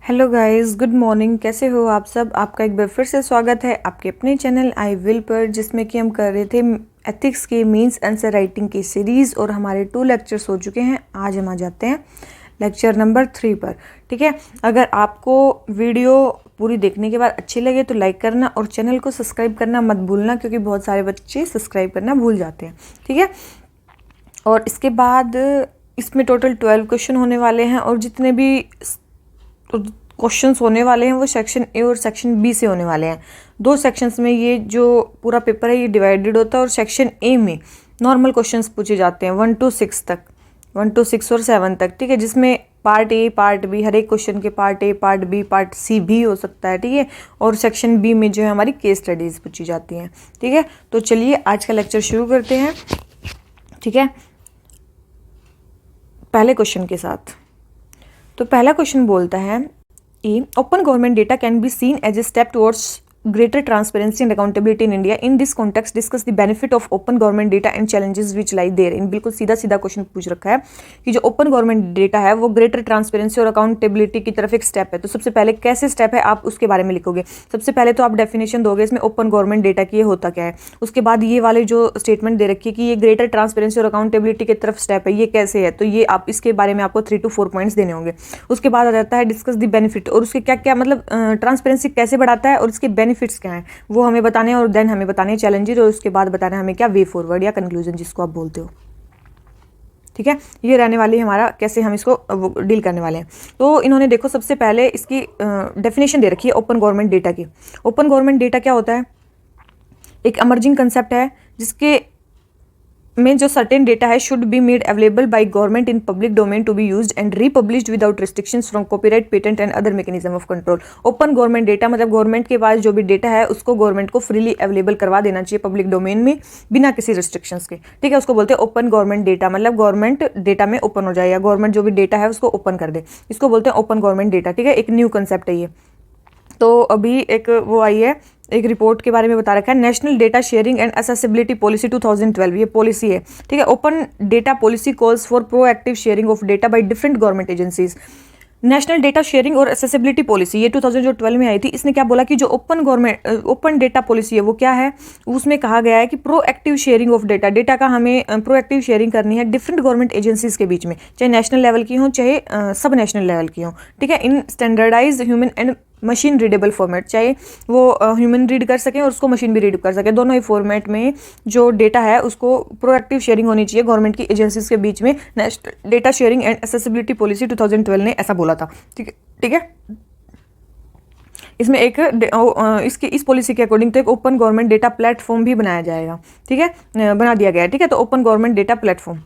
Hello guys, good morning. कैसे हो आप सब? आपका एक बार फिर से स्वागत है आपके अपने चैनल आई विल पर, जिसमें कि हम कर रहे थे एथिक्स के मीन्स आंसर राइटिंग की सीरीज़ और हमारे 2 लेक्चर्स हो चुके हैं। आज हम आ जाते हैं लेक्चर नंबर 3 पर। ठीक है, अगर आपको वीडियो पूरी देखने के बाद अच्छी लगे तो लाइक करना और चैनल को सब्सक्राइब करना मत भूलना, क्योंकि बहुत सारे बच्चे सब्सक्राइब करना भूल जाते हैं। ठीक है, और इसके बाद इसमें टोटल 12 क्वेश्चन होने वाले हैं और जितने भी क्वेश्चंस होने वाले हैं वो सेक्शन ए और सेक्शन बी से होने वाले हैं। 2 सेक्शंस में ये जो पूरा पेपर है ये डिवाइडेड होता है और सेक्शन ए में नॉर्मल क्वेश्चंस पूछे जाते हैं 1 to 6 तक, 1 to 6 और 7 तक। ठीक है, जिसमें पार्ट ए पार्ट बी, हर एक क्वेश्चन के part A part B part C भी हो सकता है। ठीक है, और सेक्शन बी में जो है हमारी केस स्टडीज पूछी जाती हैं। ठीक है, तो चलिए आज का लेक्चर शुरू करते हैं। ठीक है, पहले क्वेश्चन के साथ। तो पहला क्वेश्चन बोलता है A, open government data can be seen as a step towards greater transparency and accountability in India. In this context, discuss the benefit of open government data and challenges which lie therein. बिल्कुल सीधा सीधा question पूछ रखा है कि जो open government data है वो ग्रेटर ट्रांसपेरेंसी और अकाउंटेबिलिटी की तरफ एक स्टेप है। तो सबसे पहले कैसे स्टेप है आप उसके बारे में लिखोगे। सबसे पहले तो आप डेफिनेशन दोगे इसमें ओपन गवर्नमेंट डेटा की, ये होता क्या है। उसके बाद ये वाले जो स्टेटमेंट दे रखी है कि ये ग्रेटर ट्रांसपेरेंसी और अकाउंटेबिलिटी की तरफ स्टेप है, ये कैसे है, तो ये आप इसके बारे में आपको 3 to 4 पॉइंट्स देने होंगे। उसके बाद आ जाता है डिस्कस द बेनिफिट, और उसके क्या क्या मतलब ट्रांसपेरेंसी कैसे बढ़ाता है और इसके बेनिफिट्स क्या हैं वो हमें बताने हैं, और देन हमें बताने हैं चैलेंजेस, और उसके बाद बताना है हमें क्या वे फॉरवर्ड या कंक्लूजन जिसको आप बोलते हो। ठीक है, ये रहने वाली हमारा कैसे हम इसको डील करने वाले हैं। तो इन्होंने देखो सबसे पहले इसकी डेफिनेशन दे रखी है ओपन गवर्नमेंट डेटा की। ओपन गवर्नमेंट डेटा क्या होता है? एक इमर्जिंग कंसेप्ट है जिसके में जो सर्टेन डेटा है should be made available by government in public domain to be used and republished without restrictions from copyright, patent and other mechanism of control. Open government data मतलब government के पास जो भी डेटा है उसको government को freely available करवा देना चाहिए पब्लिक डोमेन में बिना किसी रिस्ट्रिक्शंस के। ठीक है, उसको बोलते हैं ओपन गवर्नमेंट डेटा, मतलब गवर्नमेंट डेटा में ओपन हो जाए या गवर्नमेंट जो भी डेटा है उसको ओपन कर दे, इसको बोलते हैं ओपन गवर्नमेंट डेटा। ठीक है, एक न्यू कंसेप्ट है ये। तो अभी एक वो आई है, एक रिपोर्ट के बारे में बता रखा है, national data sharing and accessibility policy 2012, ये पॉलिसी है। ठीक है, open data policy calls for proactive sharing of data by different government agencies. National data sharing और एक्सेसिबिलिटी पॉलिसी ये 2012 में आई थी। इसने क्या बोला कि जो ओपन डेटा पॉलिसी है वो क्या है, उसमें कहा गया है कि प्रोएक्टिव शेयरिंग ऑफ डेटा का हमें प्रोएक्टिव शेयरिंग करनी है डिफरेंट गवर्नमेंट एजेंसीज के बीच में, चाहे नेशनल लेवल की हो चाहे सब नेशनल लेवल की हो। ठीक है, in standardise human and machine readable format, चाहे वो ह्यूमन रीड कर सकें और उसको मशीन भी रीड कर सके, दोनों ही फॉर्मेट में जो डेटा है उसको प्रोएक्टिव शेयरिंग होनी चाहिए गवर्नमेंट की एजेंसीज के बीच में। National data sharing and accessibility policy 2012 ने ऐसा बोला था। ठीक है, ठीक है, इसमें एक इसकी इस पॉलिसी के अकॉर्डिंग तो एक ओपन गवर्नमेंट डेटा प्लेटफॉर्म भी बनाया जाएगा। ठीक है, बना दिया गया है। ठीक है, तो ओपन गवर्नमेंट डेटा प्लेटफॉर्म,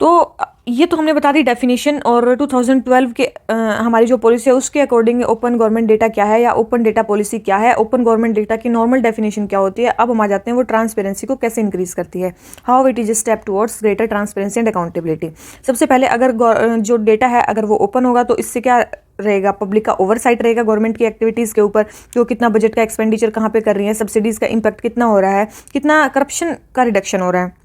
तो ये तो हमने बता दी डेफिनेशन, और 2012 के हमारी जो पॉलिसी है उसके अकॉर्डिंग ओपन गवर्नमेंट डेटा क्या है या ओपन डेटा पॉलिसी क्या है, ओपन गवर्नमेंट डेटा की नॉर्मल डेफिनेशन क्या होती है। अब हम आ जाते हैं वो ट्रांसपेरेंसी को कैसे इंक्रीज करती है, how it is a step towards greater transparency and accountability. सबसे पहले अगर जो डेटा है अगर वो ओपन होगा तो इससे क्या रहेगा, पब्लिक का ओवरसाइट रहेगा गवर्नमेंट की एक्टिविटीज़ के ऊपर, जो कितना बजट का एक्सपेंडिचर कहाँ पे कर रही है, सब्सिडीज़ का इम्पैक्ट कितना हो रहा है, कितना करप्शन का रिडक्शन हो रहा है।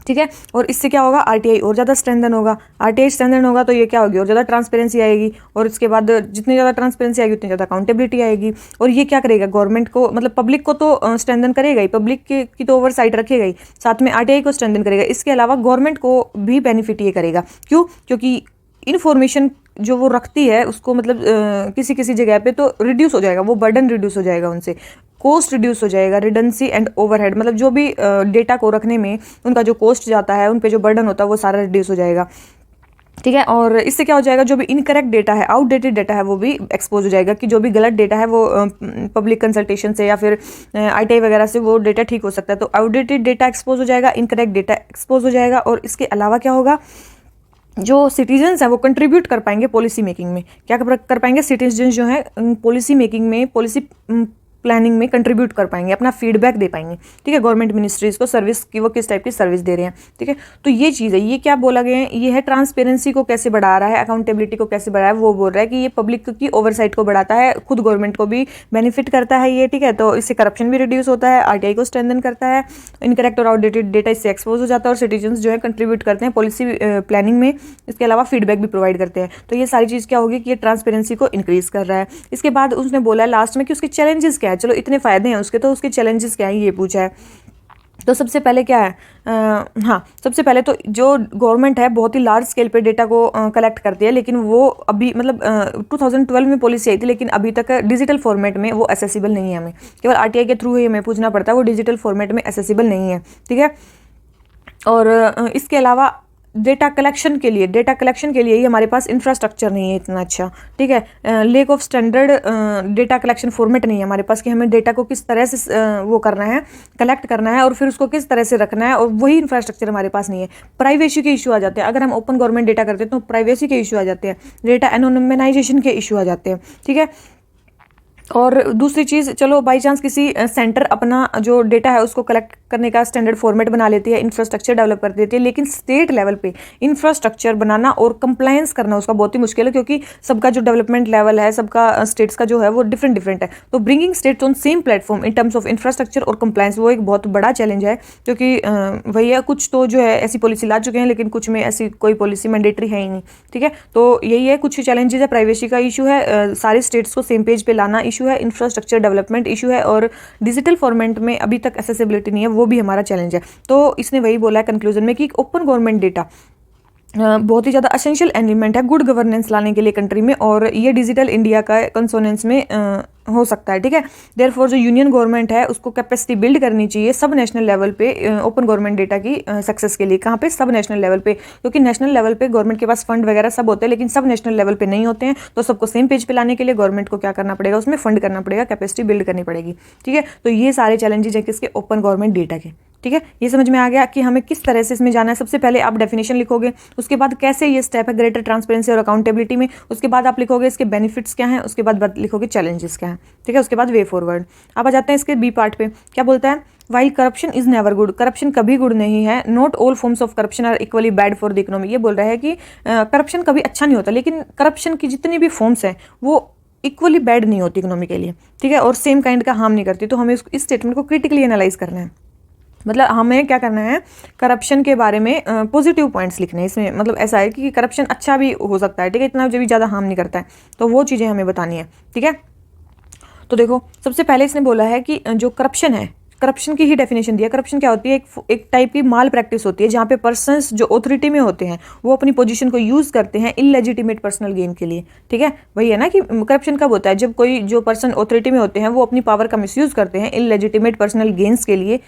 ठीक है, और इससे क्या होगा, आरटीआई और ज़्यादा स्ट्रेंथन होगा। आरटीआई स्ट्रेंथन होगा तो ये क्या होगी, और ज़्यादा ट्रांसपेरेंसी आएगी, और इसके बाद जितनी ज़्यादा ट्रांसपेरेंसी आएगी उतनी ज़्यादा अकाउंटेबिलिटी आएगी। और ये क्या करेगा, गवर्नमेंट को मतलब पब्लिक को तो स्ट्रेंथन करेगा ही, पब्लिक की तो ओवरसाइट रखेगा ही, साथ में आरटीआई को स्ट्रेंथन करेगा। इसके अलावा गवर्नमेंट को भी बेनिफिट ये करेगा। क्यों? क्योंकि इन्फॉर्मेशन जो वो रखती है उसको मतलब किसी किसी जगह पे तो रिड्यूस हो जाएगा, वो बर्डन रिड्यूस हो जाएगा, उनसे कॉस्ट रिड्यूस हो जाएगा, रिडेंसी एंड ओवरहेड, मतलब जो भी डेटा को रखने में उनका जो कॉस्ट जाता है, उन पे जो बर्डन होता है वो सारा रिड्यूस हो जाएगा। ठीक है, और इससे क्या हो जाएगा, जो भी इनकरेक्ट डेटा है, आउटडेटेड डेटा है वो भी एक्सपोज हो जाएगा, कि जो भी गलत डेटा है वो पब्लिक कंसल्टेशन से या फिर आईटीआई वगैरह से वो डेटा ठीक हो सकता है। तो आउटडेटेड डेटा एक्सपोज हो जाएगा, इनकरेक्ट डेटा एक्सपोज हो जाएगा। और इसके अलावा क्या होगा, जो सिटीजन्स हैं वो कंट्रीब्यूट कर पाएंगे पॉलिसी मेकिंग में। क्या कर पाएंगे, सिटीजन जो है पॉलिसी मेकिंग में, पॉलिसी प्लानिंग में कंट्रीब्यूट कर पाएंगे, अपना फीडबैक दे पाएंगे, ठीक है, गवर्नमेंट मिनिस्ट्रीज को सर्विस की, वो किस टाइप की सर्विस दे रहे हैं, ठीक है। तो ये चीज़ है, ये क्या बोला गया है, ये है ट्रांसपेरेंसी को कैसे बढ़ा रहा है, अकाउंटेबिलिटी को कैसे बढ़ा है, वो बोल रहा है कि ये पब्लिक की ओवरसाइट को बढ़ाता है, खुद गवर्नमेंट को भी बेनिफिट करता है ये, ठीक है। तो इससे करप्शन भी रिड्यूस होता है, आरटीआई को स्ट्रेंथन करता है, इनकरेक्ट और आउटडेटेड डेटा इससे एक्सपोज हो जाता है, और सिटीजन्स जो है कंट्रीब्यूट करते हैं पॉलिसी प्लानिंग में, इसके अलावा फीडबैक भी प्रोवाइड करते हैं। तो ये सारी चीज़ क्या होगी कि ये ट्रांसपेरेंसी को इंक्रीज कर रहा है। इसके बाद उसने बोला लास्ट में कि उसके चैलेंजेस क्या है, चलो इतने फायदे हैं उसके, तो उसके चैलेंजेस क्या है ये पूछा है। तो सबसे पहले क्या है, हाँ, सबसे पहले तो जो गवर्नमेंट है बहुत ही लार्ज स्केल पे डेटा को कलेक्ट करती है, लेकिन वो अभी मतलब 2012 में पॉलिसी आई थी, लेकिन अभी तक डिजिटल फॉर्मेट में वो एसेसिबल नहीं है, हमें केवल आरटीआई के थ्रू ही हमें पूछना पड़ता है, वो डिजिटल फॉर्मेट में एसेसिबल नहीं है, ठीक है। और इसके अलावा डेटा कलेक्शन के लिए ही हमारे पास इंफ्रास्ट्रक्चर नहीं है इतना अच्छा, ठीक है। Lake of standard data collection format नहीं है हमारे पास कि हमें डेटा को किस तरह से वो करना है, कलेक्ट करना है और फिर उसको किस तरह से रखना है, और वही इंफ्रास्ट्रक्चर हमारे पास नहीं है। प्राइवेसी के इशू आ जाते हैं, अगर हम ओपन गवर्नमेंट डेटा करते हैं तो प्राइवेसी के इशू आ जाते हैं, डेटा एनोनिमाइजेशन के इशू आ जाते हैं, ठीक है। और दूसरी चीज़, चलो बाई चांस किसी सेंटर अपना जो डेटा है उसको कलेक्ट करने का स्टैंडर्ड फॉर्मेट बना लेती है, इंफ्रास्ट्रक्चर डेवलप कर देती है, लेकिन स्टेट लेवल पे इंफ्रास्ट्रक्चर बनाना और कंप्लायंस करना उसका बहुत ही मुश्किल है, क्योंकि सबका जो डेवलपमेंट लेवल है, सबका स्टेट्स का जो है वो डिफरेंट है। तो bringing states on same platform in terms of infrastructure और कंप्लायंस वो एक बहुत बड़ा चैलेंज है, क्योंकि भैया कुछ तो जो है ऐसी पॉलिसी ला चुके हैं, लेकिन कुछ में ऐसी कोई पॉलिसी मैंडेटरी है ही नहीं, ठीक है। तो यही है, कुछ चैलेंजेस है, प्राइवेसी का इशू है, सारे स्टेट्स को सेम पेज पे लाना इशू है, इंफ्रास्ट्रक्चर डेवलपमेंट इशू है, और डिजिटल फॉर्मेट में अभी तक एक्सेसिबिलिटी नहीं है, वो भी हमारा चैलेंज है। तो इसने वही बोला है कंक्लूजन में कि ओपन गवर्नमेंट डेटा बहुत ही ज़्यादा असेंशियल एलिमेंट है गुड गवर्नेंस लाने के लिए कंट्री में, और ये डिजिटल इंडिया का कंसोनेंस में हो सकता है, ठीक है। देयरफॉर जो यूनियन गवर्नमेंट है उसको कैपेसिटी बिल्ड करनी चाहिए सब नेशनल लेवल पे ओपन गवर्नमेंट डेटा की सक्सेस के लिए। कहाँ पे? सब नेशनल लेवल पे, क्योंकि नेशनल लेवल पे गवर्नमेंट के पास फंड वगैरह सब होते हैं, लेकिन सब नेशनल लेवल पे नहीं होते हैं। तो सबको सेम पेज पे लाने के लिए गवर्नमेंट को क्या करना पड़ेगा, उसमें फंड करना पड़ेगा, कैपेसिटी बिल्ड करनी पड़ेगी, ठीक है। तो ये सारे चैलेंजेस है किसके? ओपन गवर्नमेंट डेटा के, ठीक है। ये समझ में आ गया कि हमें किस तरह से इसमें जाना है। सबसे पहले आप डेफिनेशन लिखोगे, उसके बाद कैसे ये स्टेप है ग्रेटर ट्रांसपेरेंसी और अकाउंटेबिलिटी में, उसके बाद आप लिखोगे इसके बेनिफिट्स क्या हैं, उसके बाद लिखोगे चैलेंजेस क्या हैं, ठीक है। उसके बाद वे फॉरवर्ड। अब आ जाते हैं इसके बी पार्ट पे, क्या बोलता है? While corruption is never good, corruption कभी गुड नहीं है। Not all forms of corruption are equally bad for the economy. ये बोल रहा है कि करप्शन कभी अच्छा नहीं होता, लेकिन करप्शन की जितनी भी फॉर्म्स हैं वो इक्वली बैड नहीं होती इकोनॉमी के लिए, ठीक है, और सेम काइंड का हार्म नहीं करती। तो हमें इस स्टेटमेंट को क्रिटिकली एनालाइज करना है, मतलब हमें क्या करना है, करप्शन के बारे में पॉजिटिव पॉइंट्स लिखने हैं इसमें। मतलब ऐसा है कि करप्शन अच्छा भी हो सकता है, ठीक है, इतना जो भी ज़्यादा हार्म नहीं करता है, तो वो चीज़ें हमें बतानी है, ठीक है। तो देखो सबसे पहले इसने बोला है कि जो करप्शन है, करप्शन की ही डेफिनेशन दिया। करप्शन क्या होती है? एक टाइप की माल प्रैक्टिस होती है जहाँ पे पर्सन्स जो ऑथोरिटी में होते हैं वो अपनी पोजीशन को यूज़ करते हैं इलेजिटिमेट पर्सनल गेन के लिए, ठीक है। वही है ना कि करप्शन कब होता है? जब कोई जो पर्सन ऑथोरिटी में होते हैं वो अपनी पावर का मिसयूज़ करते हैं इलेजिटिमेट पर्सनल गेन्स के लिए,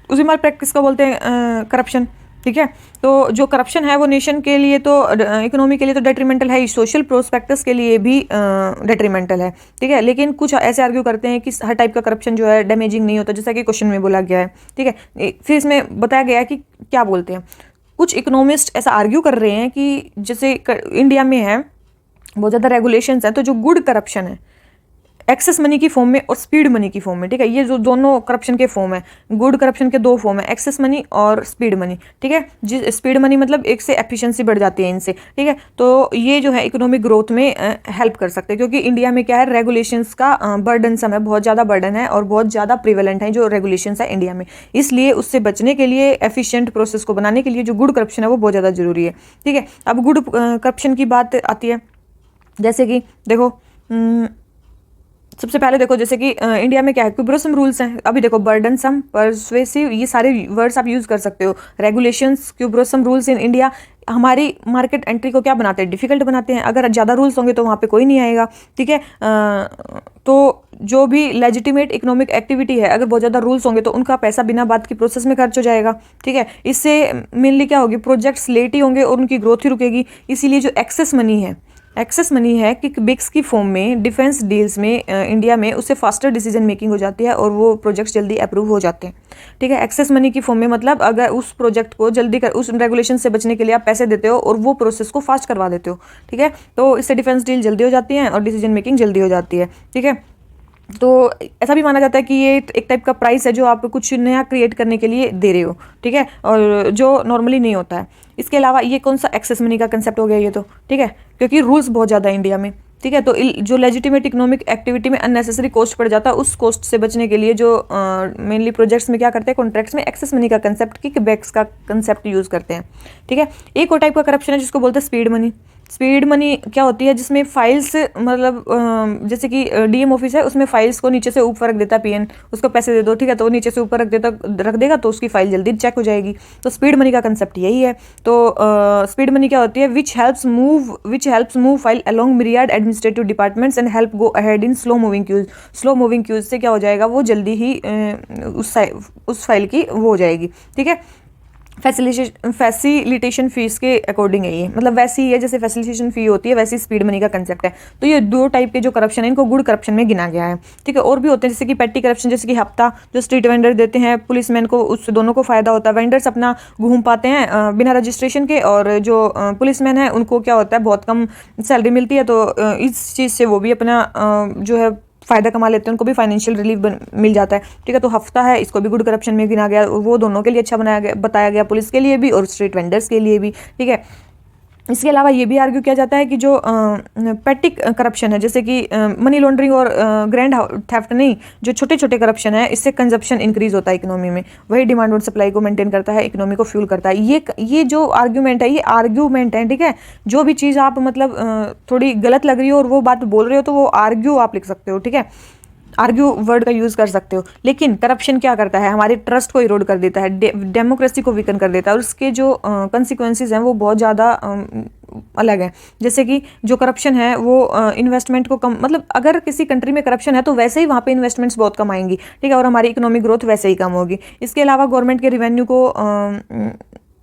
उसी माल प्रैक्टिस का बोलते हैं करप्शन, ठीक है। तो जो करप्शन है वो नेशन के लिए तो इकोनॉमी के लिए तो डेट्रीमेंटल है ही, सोशल प्रोस्पेक्टस के लिए भी डेट्रीमेंटल है, ठीक है। लेकिन कुछ ऐसे आर्ग्यू करते हैं कि हर टाइप का करप्शन जो है डैमेजिंग नहीं होता, जैसा कि क्वेश्चन में बोला गया है, ठीक है। फिर इसमें बताया गया है कि क्या बोलते हैं, कुछ इकोनॉमिस्ट ऐसा आर्ग्यू कर रहे हैं कि जैसे इंडिया में है बहुत ज़्यादा रेगुलेशंस हैं, तो जो गुड करप्शन है एक्सेस मनी की फॉर्म में और स्पीड मनी की फॉर्म में, ठीक है, ये जो दोनों करप्शन के फॉर्म है, गुड करप्शन के दो फॉर्म है, एक्सेस मनी और स्पीड मनी, ठीक है। स्पीड मनी मतलब एक से एफिशिएंसी बढ़ जाती है इनसे, ठीक है। तो ये जो है इकोनॉमिक ग्रोथ में हेल्प कर सकते हैं, क्योंकि इंडिया में क्या है, रेगुलेशंस का बर्डन सम है, बहुत ज़्यादा बर्डन है और बहुत ज़्यादा प्रिवेलेंट है जो रेगुलेशंस है इंडिया में। इसलिए उससे बचने के लिए, एफिशिएंट प्रोसेस को बनाने के लिए जो गुड करप्शन है वो बहुत ज़्यादा जरूरी है, ठीक है। अब गुड करप्शन की बात आती है, जैसे कि देखो सबसे पहले देखो जैसे कि इंडिया में क्या है, क्यूब्रोसम रूल्स हैं। अभी देखो बर्डनसम, परसुएसिव, ये सारे वर्ड्स आप यूज़ कर सकते हो। रेगुलेशंस, क्यूब्रोसम रूल्स इन इंडिया हमारी मार्केट एंट्री को क्या बनाते हैं, डिफिकल्ट बनाते हैं। अगर ज़्यादा रूल्स होंगे तो वहाँ पे कोई नहीं आएगा, ठीक है। तो जो भी लेजिटिमेट इकोनॉमिक एक्टिविटी है, अगर बहुत ज़्यादा रूल्स होंगे तो उनका पैसा बिना बात की प्रोसेस में खर्च हो जाएगा, ठीक है। इससे मेनली क्या होगी, प्रोजेक्ट्स लेट ही होंगे और उनकी ग्रोथ ही रुकेगी। इसीलिए जो एक्सेस मनी है कि बिक्स की फॉर्म में डिफेंस डील्स में इंडिया में उससे फास्टर डिसीजन मेकिंग हो जाती है और वो प्रोजेक्ट्स जल्दी अप्रूव हो जाते हैं, ठीक है। एक्सेस मनी की फॉर्म में मतलब अगर उस प्रोजेक्ट को जल्दी उस रेगुलेशन से बचने के लिए आप पैसे देते हो और वो प्रोसेस को फास्ट करवा देते हो, ठीक है। तो इससे डिफेंस डील जल्दी हो जाती है और डिसीजन मेकिंग जल्दी हो जाती है, ठीक है। तो ऐसा भी माना जाता है कि ये एक टाइप का प्राइस है जो आप कुछ नया क्रिएट करने के लिए दे रहे हो, ठीक है, और जो नॉर्मली नहीं होता है। इसके अलावा ये कौन सा एक्सेस मनी का कंसेप्ट हो गया ये, तो ठीक है, क्योंकि रूल्स बहुत ज़्यादा है इंडिया में, ठीक है, तो जो लेजिटिमेट इकोनॉमिक एक्टिविटी में अननेसेसरी कॉस्ट पड़ जाता है, उस कॉस्ट से बचने के लिए जो मेनली प्रोजेक्ट्स में क्या करते हैं, कॉन्ट्रैक्ट्स में एक्सेस मनी का कंसेप्ट, किकबैक्स का कंसेप्ट यूज़ करते हैं, ठीक है। एक और टाइप का करप्शन है जिसको बोलते हैं स्पीड मनी। स्पीड मनी क्या होती है, जिसमें फाइल्स मतलब जैसे कि डीएम ऑफिस है, उसमें फाइल्स को नीचे से ऊपर रख देता है पीएन, उसको पैसे दे दो, ठीक है, तो वो नीचे से ऊपर रख देगा तो उसकी फाइल जल्दी चेक हो जाएगी। तो स्पीड मनी का कंसेप्ट यही है। तो स्पीड मनी क्या होती है, which helps move file along myriad administrative departments and help go ahead in slow moving queues. Slow moving queues से क्या हो जाएगा, वो जल्दी ही उस फाइल की वो हो जाएगी, ठीक है। फैसिलिटेशन फीस के अकॉर्डिंग है ये, मतलब वैसी ही है जैसे फैसिलिटेशन फी होती है, वैसी स्पीड मनी का कंसेप्ट है। तो ये दो टाइप के जो करप्शन है इनको गुड करप्शन में गिना गया है, ठीक है। और भी होते हैं जैसे कि पेटी करप्शन, जैसे कि हफ्ता जो स्ट्रीट वेंडर देते हैं पुलिसमैन को, उससे दोनों को फायदा होता है। वेंडर्स अपना घूम पाते हैं बिना रजिस्ट्रेशन के, और जो पुलिसमैन है उनको क्या होता है, बहुत कम सैलरी मिलती है, तो इस चीज़ से वो भी अपना जो है फ़ायदा कमा लेते हैं, उनको भी फाइनेंशियल रिलीफ मिल जाता है, ठीक है। तो हफ्ता है, इसको भी गुड करप्शन में गिना गया, वो दोनों के लिए अच्छा बताया गया, पुलिस के लिए भी और स्ट्रीट वेंडर्स के लिए भी, ठीक है। इसके अलावा ये भी आर्ग्यू किया जाता है कि जो पेटी करप्शन है, जैसे कि मनी लॉन्ड्रिंग और ग्रैंड थेफ्ट नहीं, जो छोटे छोटे करप्शन है, इससे कंजप्शन इंक्रीज होता है इकोनॉमी में, वही डिमांड और सप्लाई को मेंटेन करता है, इकोनॉमी को फ्यूल करता है। ये जो आर्ग्यूमेंट है, ये आर्ग्यूमेंट है, ठीक है। जो भी चीज़ आप मतलब थोड़ी गलत लग रही हो और वो बात बोल रहे हो, तो वो आर्ग्यू आप लिख सकते हो, ठीक है, आर्ग्यू वर्ड का यूज़ कर सकते हो। लेकिन करप्शन क्या करता है, हमारे ट्रस्ट को इरोड कर देता है, डेमोक्रेसी को वीकन कर देता है, और उसके जो कंसिक्वेंसेस हैं वो बहुत ज़्यादा अलग है। जैसे कि जो करप्शन है वो इन्वेस्टमेंट को कम, मतलब अगर किसी कंट्री में करप्शन है तो वैसे ही वहाँ पे इन्वेस्टमेंट्स बहुत कम आएंगी, ठीक है, और हमारी इकोनॉमिक ग्रोथ वैसे ही कम होगी। इसके अलावा गवर्नमेंट के रिवेन्यू को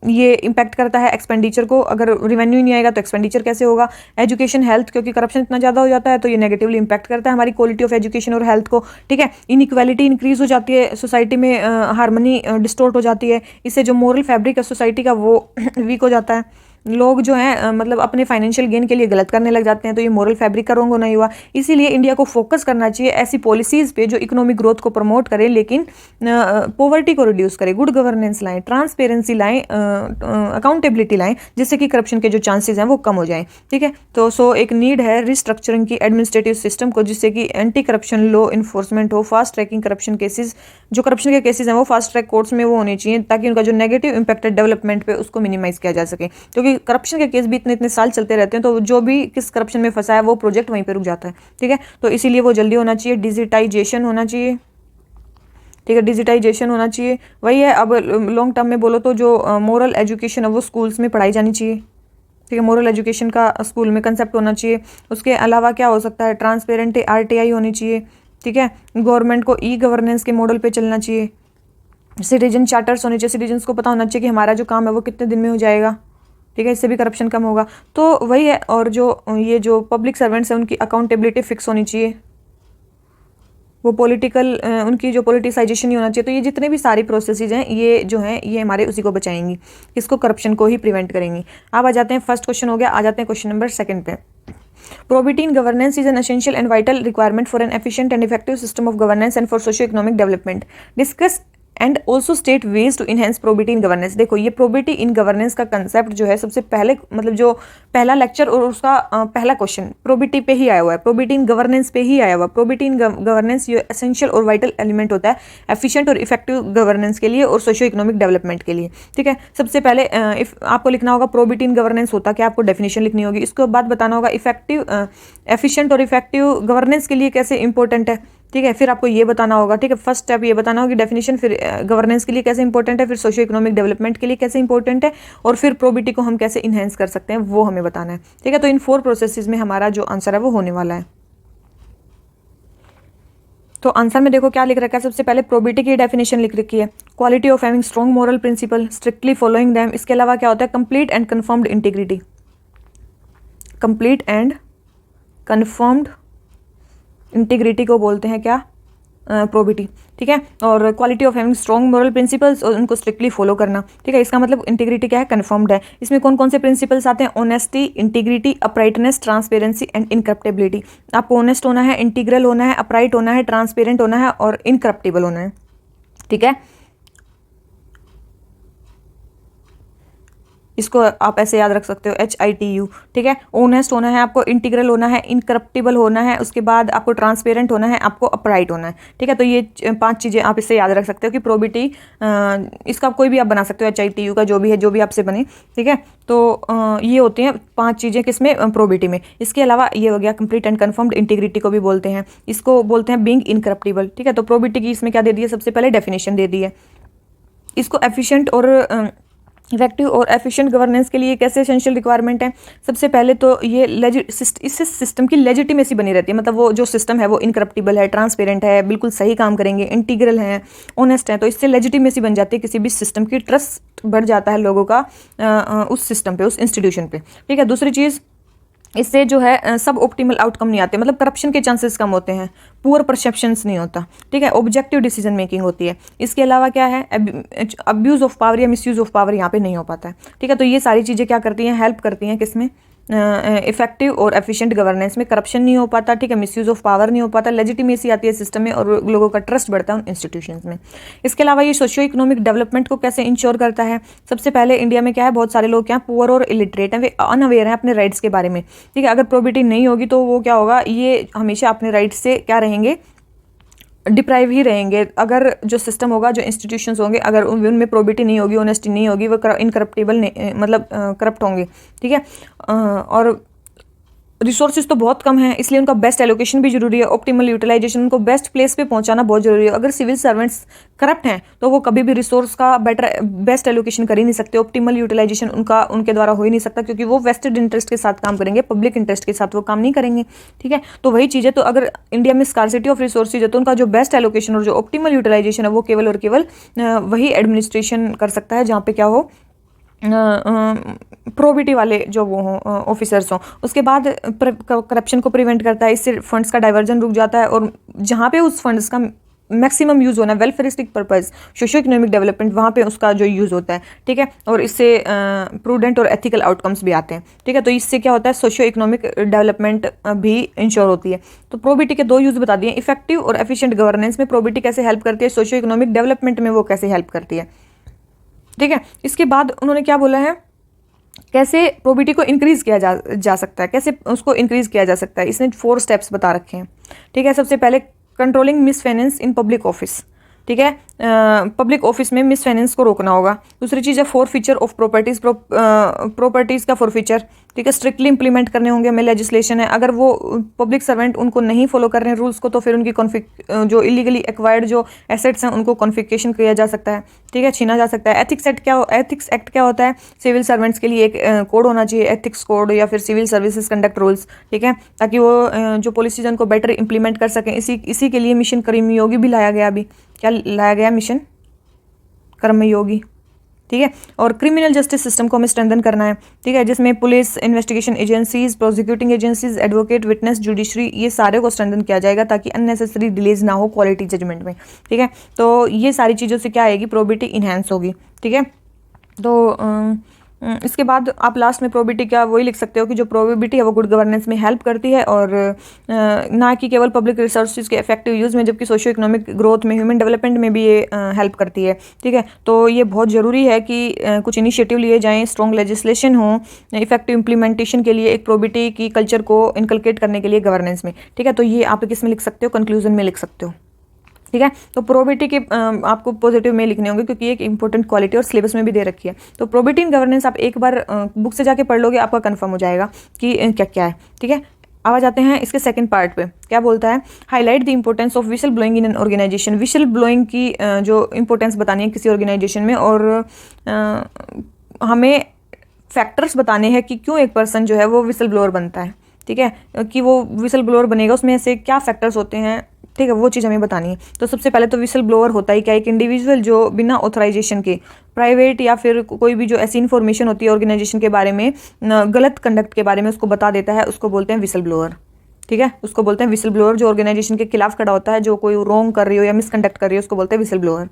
ये इम्पैक्ट करता है एक्सपेंडिचर को, अगर रिवेन्यू नहीं आएगा तो एक्सपेंडिचर कैसे होगा। एजुकेशन हेल्थ, क्योंकि करप्शन इतना ज़्यादा हो जाता है तो ये नेगेटिवली इम्पैक्ट करता है हमारी क्वालिटी ऑफ एजुकेशन और हेल्थ को, ठीक है। इनइक्वालिटी इंक्रीज हो जाती है सोसाइटी में, हार्मनी डिस्टोर्ट हो जाती है, इससे जो मोरल फैब्रिक है सोसाइटी का वो वीक हो जाता है। लोग जो हैं मतलब अपने फाइनेंशियल गेन के लिए गलत करने लग जाते हैं, तो ये मोरल फैब्रिक का रोंग होना ही हुआ। इसीलिए इंडिया को फोकस करना चाहिए ऐसी पॉलिसीज़ पे जो इकोनॉमिक ग्रोथ को प्रमोट करें, लेकिन पॉवर्टी को रिड्यूस करें, गुड गवर्नेंस लाएं, ट्रांसपेरेंसी लाएं, अकाउंटेबिलिटी लाएं, जिससे कि करप्शन के जो चांसेस हैं वो कम हो जाएं, ठीक है। तो एक नीड है रिस्ट्रक्चरिंग की एडमिनिस्ट्रेटिव सिस्टम को, जिससे कि एंटी करप्शन लॉ इन्फोर्समेंट हो, फास्ट ट्रैकिंग करप्शन केसेस, जो करप्शन के केसेस हैं वो फास्ट ट्रैक कोर्ट्स में वो होने चाहिए, ताकि उनका जो नेगेटिव इम्पैक्ट है डेवलपमेंट पे उसको मिनिमाइज किया जा सके। क्योंकि करप्शन के केस भी इतने इतने साल चलते रहते हैं, तो जो भी किस करप्शन में फंसा है वो प्रोजेक्ट वहीं पे रुक जाता है, ठीक है। तो इसीलिए वो जल्दी होना चाहिए, डिजिटाइजेशन होना चाहिए, ठीक है, डिजिटाइजेशन होना चाहिए। वही है, अब लॉन्ग टर्म में बोलो तो जो मोरल एजुकेशन है वो स्कूल्स में पढ़ाई जानी चाहिए, ठीक है, मोरल एजुकेशन का स्कूल में कंसेप्ट होना चाहिए। उसके अलावा क्या हो सकता है, ट्रांसपेरेंट आरटीआई होनी चाहिए, ठीक है। गवर्नमेंट को ई गवर्नेंस के मॉडल पे चलना चाहिए। सिटीजन चार्टर्स होने चाहिए, सिटीजन्स को पता होना चाहिए कि हमारा जो काम है वो कितने दिन में हो जाएगा, ठीक है, इससे भी करप्शन कम होगा। तो वही है, और जो पब्लिक सर्वेंट्स हैं उनकी अकाउंटेबिलिटी फिक्स होनी चाहिए, वो पॉलिटिकल उनकी जो पॉलिटिसाइजेशन नहीं होना चाहिए। तो ये जितने भी सारी प्रोसेसेस हैं ये जो हैं ये हमारे उसी को बचाएंगी, इसको करप्शन को ही प्रिवेंट करेंगी। अब आ जाते हैं, फर्स्ट क्वेश्चन हो गया, आ जाते हैं क्वेश्चन नंबर सेकंड पे। Probity in governance is an essential and vital requirement for an efficient and effective system of governance and for socio-economic development. Discuss and also state ways to enhance probity in governance. देखो ये probity in governance का concept जो है सबसे पहले, मतलब जो पहला लेक्चर और उसका पहला क्वेश्चन प्रोबिटी पे ही आया हुआ है, प्रोबिटी इन गवर्नेंस पे ही आया हुआ है। प्रोबिटी इन गवर्नेंस ये एसेंशियल और वाइटल एलिमेंट होता है एफिशिएंट और इफेक्टिव गवर्नेंस के लिए और सोशियो इकोनॉमिक डेवलपमेंट के लिए, ठीक है। सबसे पहले आपको लिखना होगा प्रोबिटी इन गवर्नेंस होता क्या, आपको डेफिनेशन लिखनी होगी। इसके बाद बताना होगा एफिशिएंट और इफेक्टिव गवर्नेंस के लिए कैसे इंपॉर्टेंट है, ठीक है। फिर आपको ये बताना होगा, ठीक है, फर्स्ट स्टेप ये बताना होगा डेफिनेशन, फिर गवर्नेंस के लिए कैसे इंपॉर्टेंट है, फिर सोशियो इकोनॉमिक डेवलपमेंट के लिए कैसे इंपॉर्टेंट है, और फिर प्रोबिटी को हम कैसे इनहेंस कर सकते हैं वो हमें बताना है, ठीक है। तो इन 4 प्रोसेसेस में हमारा जो आंसर है वो होने वाला है। तो आंसर में देखो क्या लिख रखा है, सबसे पहले प्रोबिटी की डेफिनेशन लिख रखी है, quality of having strong moral principle strictly following them. इसके अलावा क्या होता है, complete and confirmed integrity, complete and confirmed integrity को बोलते हैं क्या, प्रोबिटी, ठीक है। और quality of having strong moral principles और उनको स्ट्रिक्टली फॉलो करना, ठीक है। इसका मतलब इंटीग्रिटी क्या है, कन्फर्म्ड है। इसमें कौन कौन से प्रिंसिपल्स आते हैं, honesty, integrity, uprightness, transparency and incorruptibility. आपको ऑनेस्ट होना है, इंटीग्रल होना है, अपराइट होना है, ट्रांसपेरेंट होना है और इनकरप्टेबल होना है, ठीक है। इसको आप ऐसे याद रख सकते हो, HITU, ठीक है। ऑनेस्ट होना है आपको, इंटीग्रल होना है, इनकरप्टिबल होना है, उसके बाद आपको ट्रांसपेरेंट होना है, आपको अपराइट होना है, ठीक है। तो ये 5 चीज़ें आप इससे याद रख सकते हो कि प्रोबिटी, इसका कोई भी आप बना सकते हो, HITU का जो भी है, जो भी आपसे बने, ठीक है। तो ये होती हैं 5 चीज़ें किसमें, प्रोबिटी में। इसके अलावा ये हो गया कंप्लीट एंड कन्फर्म्ड, इंटीग्रिटी को भी बोलते हैं, इसको बोलते हैं बीइंग इनकरप्टिबल, ठीक है। तो प्रोबिटी की इसमें क्या दे दी है, सबसे पहले डेफिनेशन दे दी है। इसको एफिशिएंट और इफेक्टिव और एफिशिएंट गवर्नेंस के लिए कैसे एसेंशियल रिक्वायरमेंट है। सबसे पहले तो ये इससे सिस्टम की लेजिटिमेसी बनी रहती है, मतलब वो जो सिस्टम है वो इनकरप्टिबल है, ट्रांसपेरेंट है, बिल्कुल सही काम करेंगे, इंटीग्रल है, ऑनेस्ट है, तो इससे लेजिटिमेसी बन जाती है किसी भी सिस्टम की, ट्रस्ट बढ़ जाता है लोगों का उस सिस्टम पे, उस इंस्टीट्यूशन पे, ठीक है। दूसरी चीज़, इससे जो है सब ऑप्टिमल आउटकम नहीं आते, मतलब करप्शन के चांसेस कम होते हैं, पुअर परसेप्शंस नहीं होता, ठीक है। ऑब्जेक्टिव डिसीजन मेकिंग होती है। इसके अलावा क्या है, अब्यूज़ ऑफ पावर या मिसयूज़ ऑफ पावर यहाँ पे नहीं हो पाता है, ठीक है। तो ये सारी चीज़ें क्या करती हैं, हेल्प करती हैं किसमें, इफेक्टिव और एफिशिएंट गवर्नेंस में। करप्शन नहीं हो पाता, ठीक है, मिसयूज़ ऑफ पावर नहीं हो पाता, लेजिटिमेसी आती है सिस्टम में और लोगों का ट्रस्ट बढ़ता है उन इंस्टीट्यूशंस में। इसके अलावा ये सोशियो इकोनॉमिक डेवलपमेंट को कैसे इंश्योर करता है। सबसे पहले इंडिया में क्या है, बहुत सारे लोग क्या हैं, पुअर और इलिटरेट हैं, वे अनअवेयर हैं अपने राइट्स के बारे में, ठीक है। अगर प्रोबिटी नहीं होगी तो वो क्या होगा, ये हमेशा अपने राइट्स से क्या रहेंगे, डिप्राइव ही रहेंगे। अगर जो सिस्टम होगा, जो इंस्टीट्यूशंस होंगे, अगर उनमें प्रोबिटी नहीं होगी, ऑनेस्टी नहीं होगी, वो इनकरप्टेबल मतलब करप्ट होंगे, ठीक है। और रिसोर्सेज तो बहुत कम है, इसलिए उनका बेस्ट एलोकेशन भी जरूरी है, ऑप्टिमल यूटिलाइजेशन, उनको बेस्ट प्लेस पे पहुंचाना बहुत जरूरी है। अगर सिविल सर्वेंट्स करप्ट हैं तो वो कभी भी रिसोर्स का बेस्ट एलोकेशन कर ही नहीं सकते, ऑप्टिमल यूटिलाइजेशन उनके द्वारा हो ही नहीं सकता, क्योंकि वो वेस्टेड इंटरेस्ट के साथ काम करेंगे, पब्लिक इंटरेस्ट के साथ वो काम नहीं करेंगे, ठीक है। तो वही चीज़ है, तो अगर इंडिया में स्कार्सिटी ऑफ रिसोर्सेज है तो उनका जो बेस्ट एलोकेशन और जो ऑप्टिमल यूटिलाइजेशन है वो केवल और केवल वही एडमिनिस्ट्रेशन कर सकता है जहाँ पे क्या हो, प्रोबिटी वाले जो वो हों, ऑफिसर्स हों। उसके बाद करप्शन को प्रिवेंट करता है, इससे फंड्स का डाइवर्जन रुक जाता है, और जहाँ पे उस फंड्स का मैक्सिमम यूज़ होना है, वेलफेयरिस्टिक पर्पस, सोशो इकोनॉमिक डेवलपमेंट, वहाँ पे उसका जो यूज़ होता है, ठीक है। और इससे प्रूडेंट और एथिकल आउटकम्स भी आते हैं, ठीक है। तो इससे क्या होता है, सोशो इकोनॉमिक डेवलपमेंट भी इंश्योर होती है। तो प्रोबिटी के 2 यूज़ बता दिए, इफेक्टिव और एफिशिएंट गवर्नेंस में प्रोबिटी कैसे हेल्प करती है, सोशो इकोनॉमिक डेवलपमेंट में वो कैसे हेल्प करती है, ठीक है। इसके बाद उन्होंने क्या बोला है, कैसे प्रोबिटी को इंक्रीज किया जा सकता है, कैसे उसको इंक्रीज किया जा सकता है। इसने 4 स्टेप्स बता रखे हैं, ठीक है। सबसे पहले controlling miss finance in public office, ठीक है, पब्लिक ऑफिस में मिस फाइनेंस को रोकना होगा। दूसरी चीज़ है फॉरफीचर ऑफ प्रॉपर्टीज़, प्रॉपर्टीज़ का फॉरफीचर, ठीक है, स्ट्रिक्टली इंप्लीमेंट करने होंगे हमें, लेजिस्लेशन है। अगर वो पब्लिक सर्वेंट उनको नहीं फॉलो कर रहे हैं रूल्स को, तो फिर उनकी जो इलीगली एक्वायर्ड जो एसेट्स हैं उनको कॉन्फिस्केशन किया जा सकता है, ठीक है, छीना जा सकता है। एथिक्स एक्ट क्या होता है, सिविल सर्वेंट्स के लिए एक कोड होना चाहिए, एथिक्स कोड या फिर सिविल सर्विसेज कंडक्ट रूल्स, ठीक है, ताकि वो जो पॉलिसीज उनको बेटर इंप्लीमेंट कर सकें। इसी के लिए मिशन कर्मयोगी भी लाया गया, अभी क्या लाया गया, मिशन कर्मयोगी, ठीक है। और क्रिमिनल जस्टिस सिस्टम को हमें स्ट्रेंथन करना है, ठीक है, जिसमें police, investigation agencies, prosecuting agencies, advocate, witness, judiciary, ये सारे को स्ट्रेंथन किया जाएगा ताकि अननेसेसरी डिलेज ना हो क्वालिटी जजमेंट में, ठीक है। तो ये सारी चीज़ों से क्या आएगी, प्रोबिटी इन्हेंस होगी, ठीक है। तो इसके बाद आप लास्ट में प्रोबिटी क्या वही लिख सकते हो कि जो प्रोबिटी है वो गुड गवर्नेंस में हेल्प करती है, और ना कि केवल पब्लिक रिसोर्सेज के इफेक्टिव यूज़ में, जबकि सोशियो इकोनॉमिक ग्रोथ में, ह्यूमन डेवलपमेंट में भी ये हेल्प करती है, ठीक है। तो ये बहुत ज़रूरी है कि कुछ इनिशिएटिव लिए जाएँ, स्ट्रॉन्ग लेजिस्लेशन हो इफेक्टिव इम्प्लीमेंटेशन के लिए, एक प्रोबिटी की कल्चर को इनकलकेट करने के लिए गवर्नेंस में, ठीक है। तो ये आप किस में लिख सकते हो, कंक्लूजन में लिख सकते हो, ठीक है। तो प्रोबिटी के आपको पॉजिटिव में लिखने होंगे क्योंकि एक इंपॉर्टेंट क्वालिटी और सिलेबस में भी दे रखी है। तो प्रोबिटी इन गवर्नेंस आप एक बार बुक से जाके पढ़ लोगे, आपका कंफर्म हो जाएगा कि क्या क्या है, ठीक है। अब आ जाते हैं इसके सेकंड पार्ट पे, क्या बोलता है, highlight the importance of whistle blowing in an organisation. Whistle blowing की जो इंपॉर्टेंस बतानी है किसी ऑर्गेनाइजेशन में, और हमें फैक्टर्स बताने हैं कि क्यों एक पर्सन जो है वो विशल ब्लोअर बनता है, ठीक है, कि वो विशल ब्लोअर बनेगा, उसमें ऐसे क्या फैक्टर्स होते हैं, ठीक है, वो चीज़ हमें बतानी है। तो सबसे पहले तो विशल ब्लोअर होता ही क्या, एक इंडिविजुअल जो बिना ऑथराइजेशन के प्राइवेट या फिर कोई भी जो ऐसी इन्फॉर्मेशन होती है ऑर्गेनाइजेशन के बारे में, गलत कंडक्ट के बारे में उसको बता देता है, उसको बोलते हैं विशल ब्लोअर, ठीक है, उसको बोलते हैं विसल ब्लोअर। जो ऑर्गेनाइजेशन के खिलाफ खड़ा होता है, जो कोई रॉन्ग कर रही हो या मिसकंडक्ट कर रही हो, उसको बोलते हैं विसल ब्लोअर।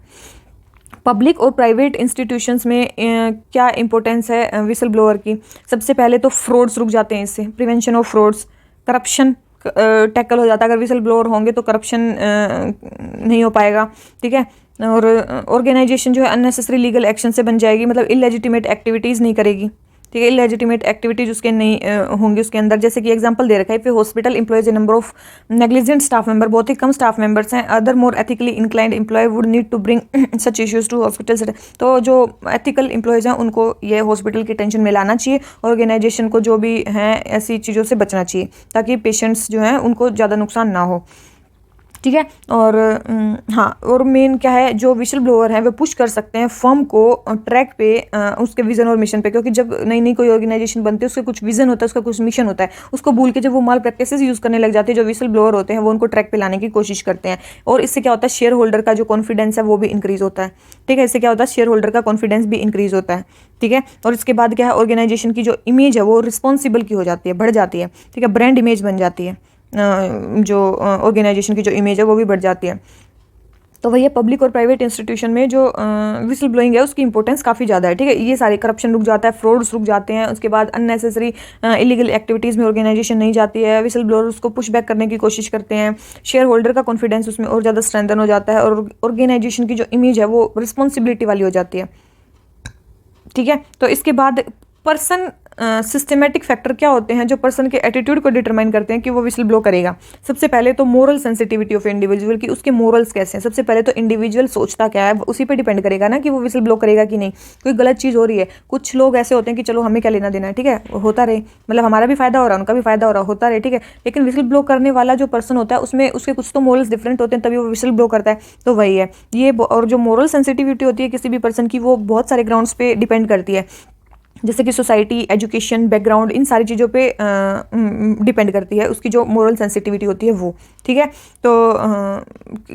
पब्लिक और प्राइवेट इंस्टीट्यूशंस में क्या इंपॉर्टेंस है विसल ब्लोअर की? सबसे पहले तो फ्रॉड्स रुक जाते हैं इससे, prevention of frauds, corruption tackle हो जाता है। अगर विसल ब्लोअर होंगे तो करप्शन नहीं हो पाएगा, ठीक है। और ऑर्गेनाइजेशन जो है अननेसेसरी लीगल एक्शन से बन जाएगी, मतलब इलेजिटिमेट एक्टिविटीज़ नहीं करेगी, ठीक है। इलेजिटिमेट एक्टिविटीज उसके नहीं होंगी उसके अंदर। जैसे कि एग्जांपल दे रखा है, फिर hospital employs a number of negligent staff member, बहुत ही कम स्टाफ मेंबर्स हैं, other more ethically inclined employ would need to bring such issues to hospital. तो जो एथिकल एम्प्लॉयज हैं उनको ये हॉस्पिटल की टेंशन में लाना चाहिए, ऑर्गेनाइजेशन को जो भी हैं ऐसी चीज़ों से बचना चाहिए ताकि पेशेंट्स जो हैं उनको ज़्यादा नुकसान ना हो, ठीक है। और हाँ, और मेन क्या है, जो विशल ब्लोअर हैं वे पुश कर सकते हैं फर्म को ट्रैक पे उसके विजन और मिशन पे, क्योंकि जब नई नई कोई ऑर्गेनाइजेशन बनती है उसके कुछ विजन होता है, उसका कुछ मिशन होता है, उसको भूल के जब वो माल प्रैक्टिसेस यूज़ करने लग जाते हैं, जो विशल ब्लोअर होते हैं वो उनको ट्रैक पे लाने की कोशिश करते हैं। और इससे क्या होता है, शेयर होल्डर का जो कॉन्फिडेंस है वो भी इंक्रीज होता है, ठीक है। इससे क्या होता है, शेयर होल्डर का कॉन्फिडेंस भी इंक्रीज होता है, ठीक है। और इसके बाद क्या है, ऑर्गेनाइजेशन की जो इमेज है वो रिस्पॉन्सिबल की हो जाती है, बढ़ जाती है, ठीक है। ब्रांड इमेज बन जाती है, जो ऑर्गेनाइजेशन की जो इमेज है वो भी बढ़ जाती है। तो वही पब्लिक और प्राइवेट इंस्टीट्यूशन में जो विसल ब्लोइंग है उसकी इंपॉर्टेंस काफ़ी ज़्यादा है, ठीक है। ये सारे करप्शन रुक जाता है, फ्रॉड्स रुक जाते हैं, उसके बाद अननेसेसरी इलीगल एक्टिविटीज़ में ऑर्गेनाइजेशन नहीं जाती है, विसल ब्लोअर उसको पुश बैक करने की कोशिश करते हैं, शेयर होल्डर का कॉन्फिडेंस उसमें और ज़्यादा स्ट्रेंथन हो जाता है, और ऑर्गेनाइजेशन की जो इमेज है वो रिस्पॉन्सिबिलिटी वाली हो जाती है, ठीक है। तो इसके बाद पर्सन सिस्टमेटिक फैक्टर क्या होते हैं जो पर्सन के एटीट्यूड को डिटरमाइन करते हैं कि वो विसल ब्लो करेगा। सबसे पहले तो मोरल सेंसिटिविटी ऑफ इंडिविजुअल की, उसके मोरल्स कैसे हैं। सबसे पहले तो इंडिविजुअल सोचता क्या है उसी पे डिपेंड करेगा ना कि वो विसल ब्लो करेगा कि नहीं। कोई गलत चीज़ हो रही है, कुछ लोग ऐसे होते हैं कि चलो हमें क्या लेना देना है, ठीक है, होता रहे, मतलब हमारा भी फायदा हो रहा है उनका भी फायदा हो रहा होता रहे, ठीक है। लेकिन विसल ब्लो करने वाला जो पर्सन होता है उसमें उसके कुछ तो मोरल्स डिफरेंट होते हैं, तभी वो विसल ब्लो करता है। तो वही है ये। और जो मोरल सेंसिटिविटी होती है किसी भी पर्सन की, वो बहुत सारे ग्राउंड्स पे डिपेंड करती है, जैसे कि सोसाइटी, एजुकेशन, बैकग्राउंड, इन सारी चीज़ों पे डिपेंड करती है उसकी जो मोरल सेंसिटिविटी होती है वो, ठीक है। तो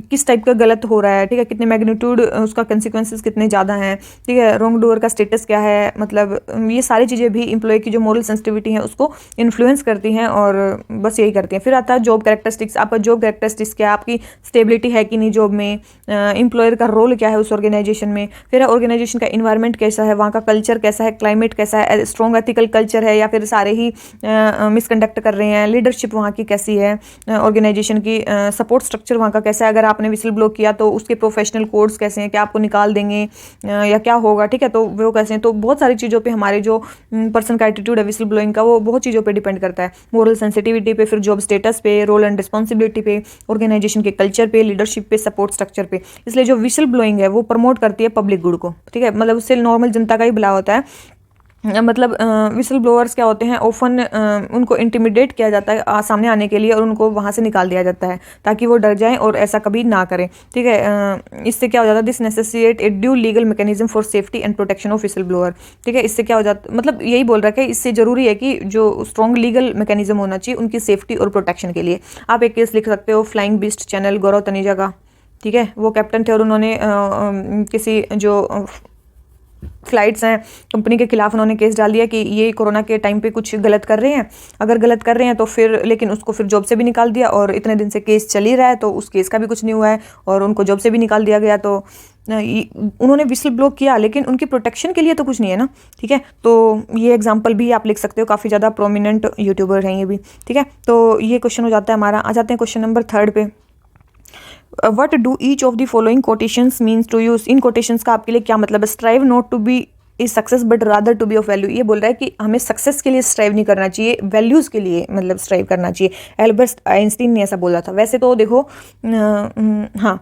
किस टाइप का गलत हो रहा है, ठीक है, कितने मैग्नीट्यूड उसका कंसिक्वेंसेस कितने ज़्यादा हैं, ठीक है, रॉन्ग डूअर का स्टेटस क्या है, मतलब ये सारी चीज़ें भी एम्प्लॉय की जो मोरल सेंसिटिविटी है उसको इन्फ्लुएंस करती हैं, और बस यही करती हैं। फिर आता है जॉब कैरेक्टरिस्टिक्स। आपका जॉब कैरेक्टरिस्टिक्स क्या है, आपकी स्टेबिलिटी है कि नहीं जॉब में, एम्प्लॉयर का रोल क्या है उस ऑर्गेनाइजेशन में, फिर ऑर्गेनाइजेशन का इन्वायरमेंट कैसा है, वहाँ का कल्चर कैसा है, क्लाइमेट कैसा है, स्ट्रॉन्ग एथिकल कल्चर है या फिर सारे ही मिसकंडक्ट कर रहे हैं, लीडरशिप वहाँ की कैसी है, ऑर्गेनाइजेशन की सपोर्ट स्ट्रक्चर वहाँ का कैसा है, अगर आपने विसल ब्लो किया तो उसके प्रोफेशनल कोड्स कैसे हैं, क्या आपको निकाल देंगे या क्या होगा, ठीक है, तो वो कैसे हैं। तो बहुत सारी चीज़ों पे हमारे जो पर्सन का एटीट्यूड है विसल ब्लोइंग का वो बहुत चीज़ों पे डिपेंड करता है, मोरल सेंसिटिविटी पे, फिर जॉब स्टेटस पे, रोल एंड रिस्पॉन्सिबिलिटी पे, ऑर्गेनाइजेशन के कल्चर पे, लीडरशिप पे, सपोर्ट स्ट्रक्चर पे। इसलिए जो विसल ब्लोइंग है वो प्रमोट करती है पब्लिक गुड को, ठीक है, मतलब उससे नॉर्मल जनता का ही भला होता है। मतलब विसल ब्लोअर्स क्या होते हैं, ओफन उनको इंटिमिडेट किया जाता है सामने आने के लिए, और उनको वहाँ से निकाल दिया जाता है ताकि वो डर जाएं और ऐसा कभी ना करें, ठीक है। इससे क्या हो जाता है, this necessitate a due legal mechanism for safety and protection of whistleblower, ठीक है। इससे क्या हो जाता, मतलब यही बोल रहा है कि इससे जरूरी है कि जो स्ट्रॉन्ग लीगल मैकेनिज्म होना चाहिए उनकी सेफ्टी और प्रोटेक्शन के लिए। आप एक केस लिख सकते हो फ्लाइंग बीस्ट चैनल गौरव तनेजा का, ठीक है, वो कैप्टन थे और उन्होंने किसी जो फ्लाइट्स हैं कंपनी के खिलाफ उन्होंने केस डाल दिया कि ये कोरोना के टाइम पे कुछ गलत कर रहे हैं, अगर गलत कर रहे हैं तो फिर, लेकिन उसको फिर जॉब से भी निकाल दिया, और इतने दिन से केस चल ही रहा है तो उस केस का भी कुछ नहीं हुआ है और उनको जॉब से भी निकाल दिया गया। तो उन्होंने विसल ब्लो किया लेकिन उनकी प्रोटेक्शन के लिए तो कुछ नहीं है ना, ठीक है। तो ये एग्जाम्पल भी आप लिख सकते हो, काफ़ी ज़्यादा प्रोमिनेंट यूट्यूबर हैं ये भी, ठीक है। तो ये क्वेश्चन हो जाता है हमारा। आ जाते हैं क्वेश्चन नंबर 3 पे। What do each of the following quotations means to use. इन कोटेशंस का आपके लिए क्या मतलब है। Strive not to be is success but rather to be of value. ये बोल रहा है कि हमें सक्सेस के लिए स्ट्राइव नहीं करना चाहिए, वैल्यूज़ के लिए मतलब स्ट्राइव करना चाहिए। एल्बर्ट आइंस्टीन ने ऐसा बोला था। वैसे तो देखो हाँ,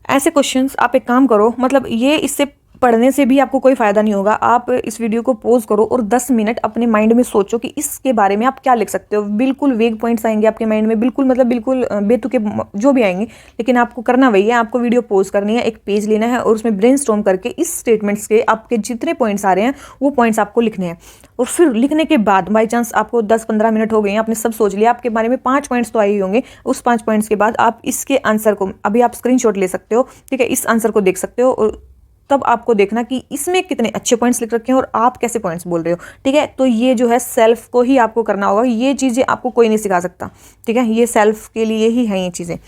ऐसे क्वेश्चंस आप एक काम करो, मतलब ये इससे पढ़ने से भी आपको कोई फ़ायदा नहीं होगा। आप इस वीडियो को पॉज करो और 10 मिनट अपने माइंड में सोचो कि इसके बारे में आप क्या लिख सकते हो। बिल्कुल वेग पॉइंट्स आएंगे आपके माइंड में, बिल्कुल मतलब बिल्कुल बेतुके जो भी आएंगे, लेकिन आपको करना वही है, आपको वीडियो पॉज करनी है, एक पेज लेना है और उसमें ब्रेनस्टॉर्म करके इस स्टेटमेंट्स के आपके जितने पॉइंट्स आ रहे हैं वो पॉइंट्स आपको लिखने हैं। और फिर लिखने के बाद बाई चांस आपको 10-15 मिनट हो गए हैं, आपने सब सोच लिया, आपके बारे में 5 पॉइंट्स तो आए ही होंगे। उस 5 पॉइंट्स के बाद आप इसके आंसर को, अभी आप स्क्रीनशॉट ले सकते हो, ठीक है, इस आंसर को देख सकते हो और तब आपको देखना कि इसमें कितने अच्छे पॉइंट्स लिख रखे हैं और आप कैसे पॉइंट्स बोल रहे हो, ठीक है। तो ये जो है सेल्फ को ही आपको करना होगा, ये चीज़ें आपको कोई नहीं सिखा सकता, ठीक है, ये सेल्फ के लिए ही है ये चीज़ें।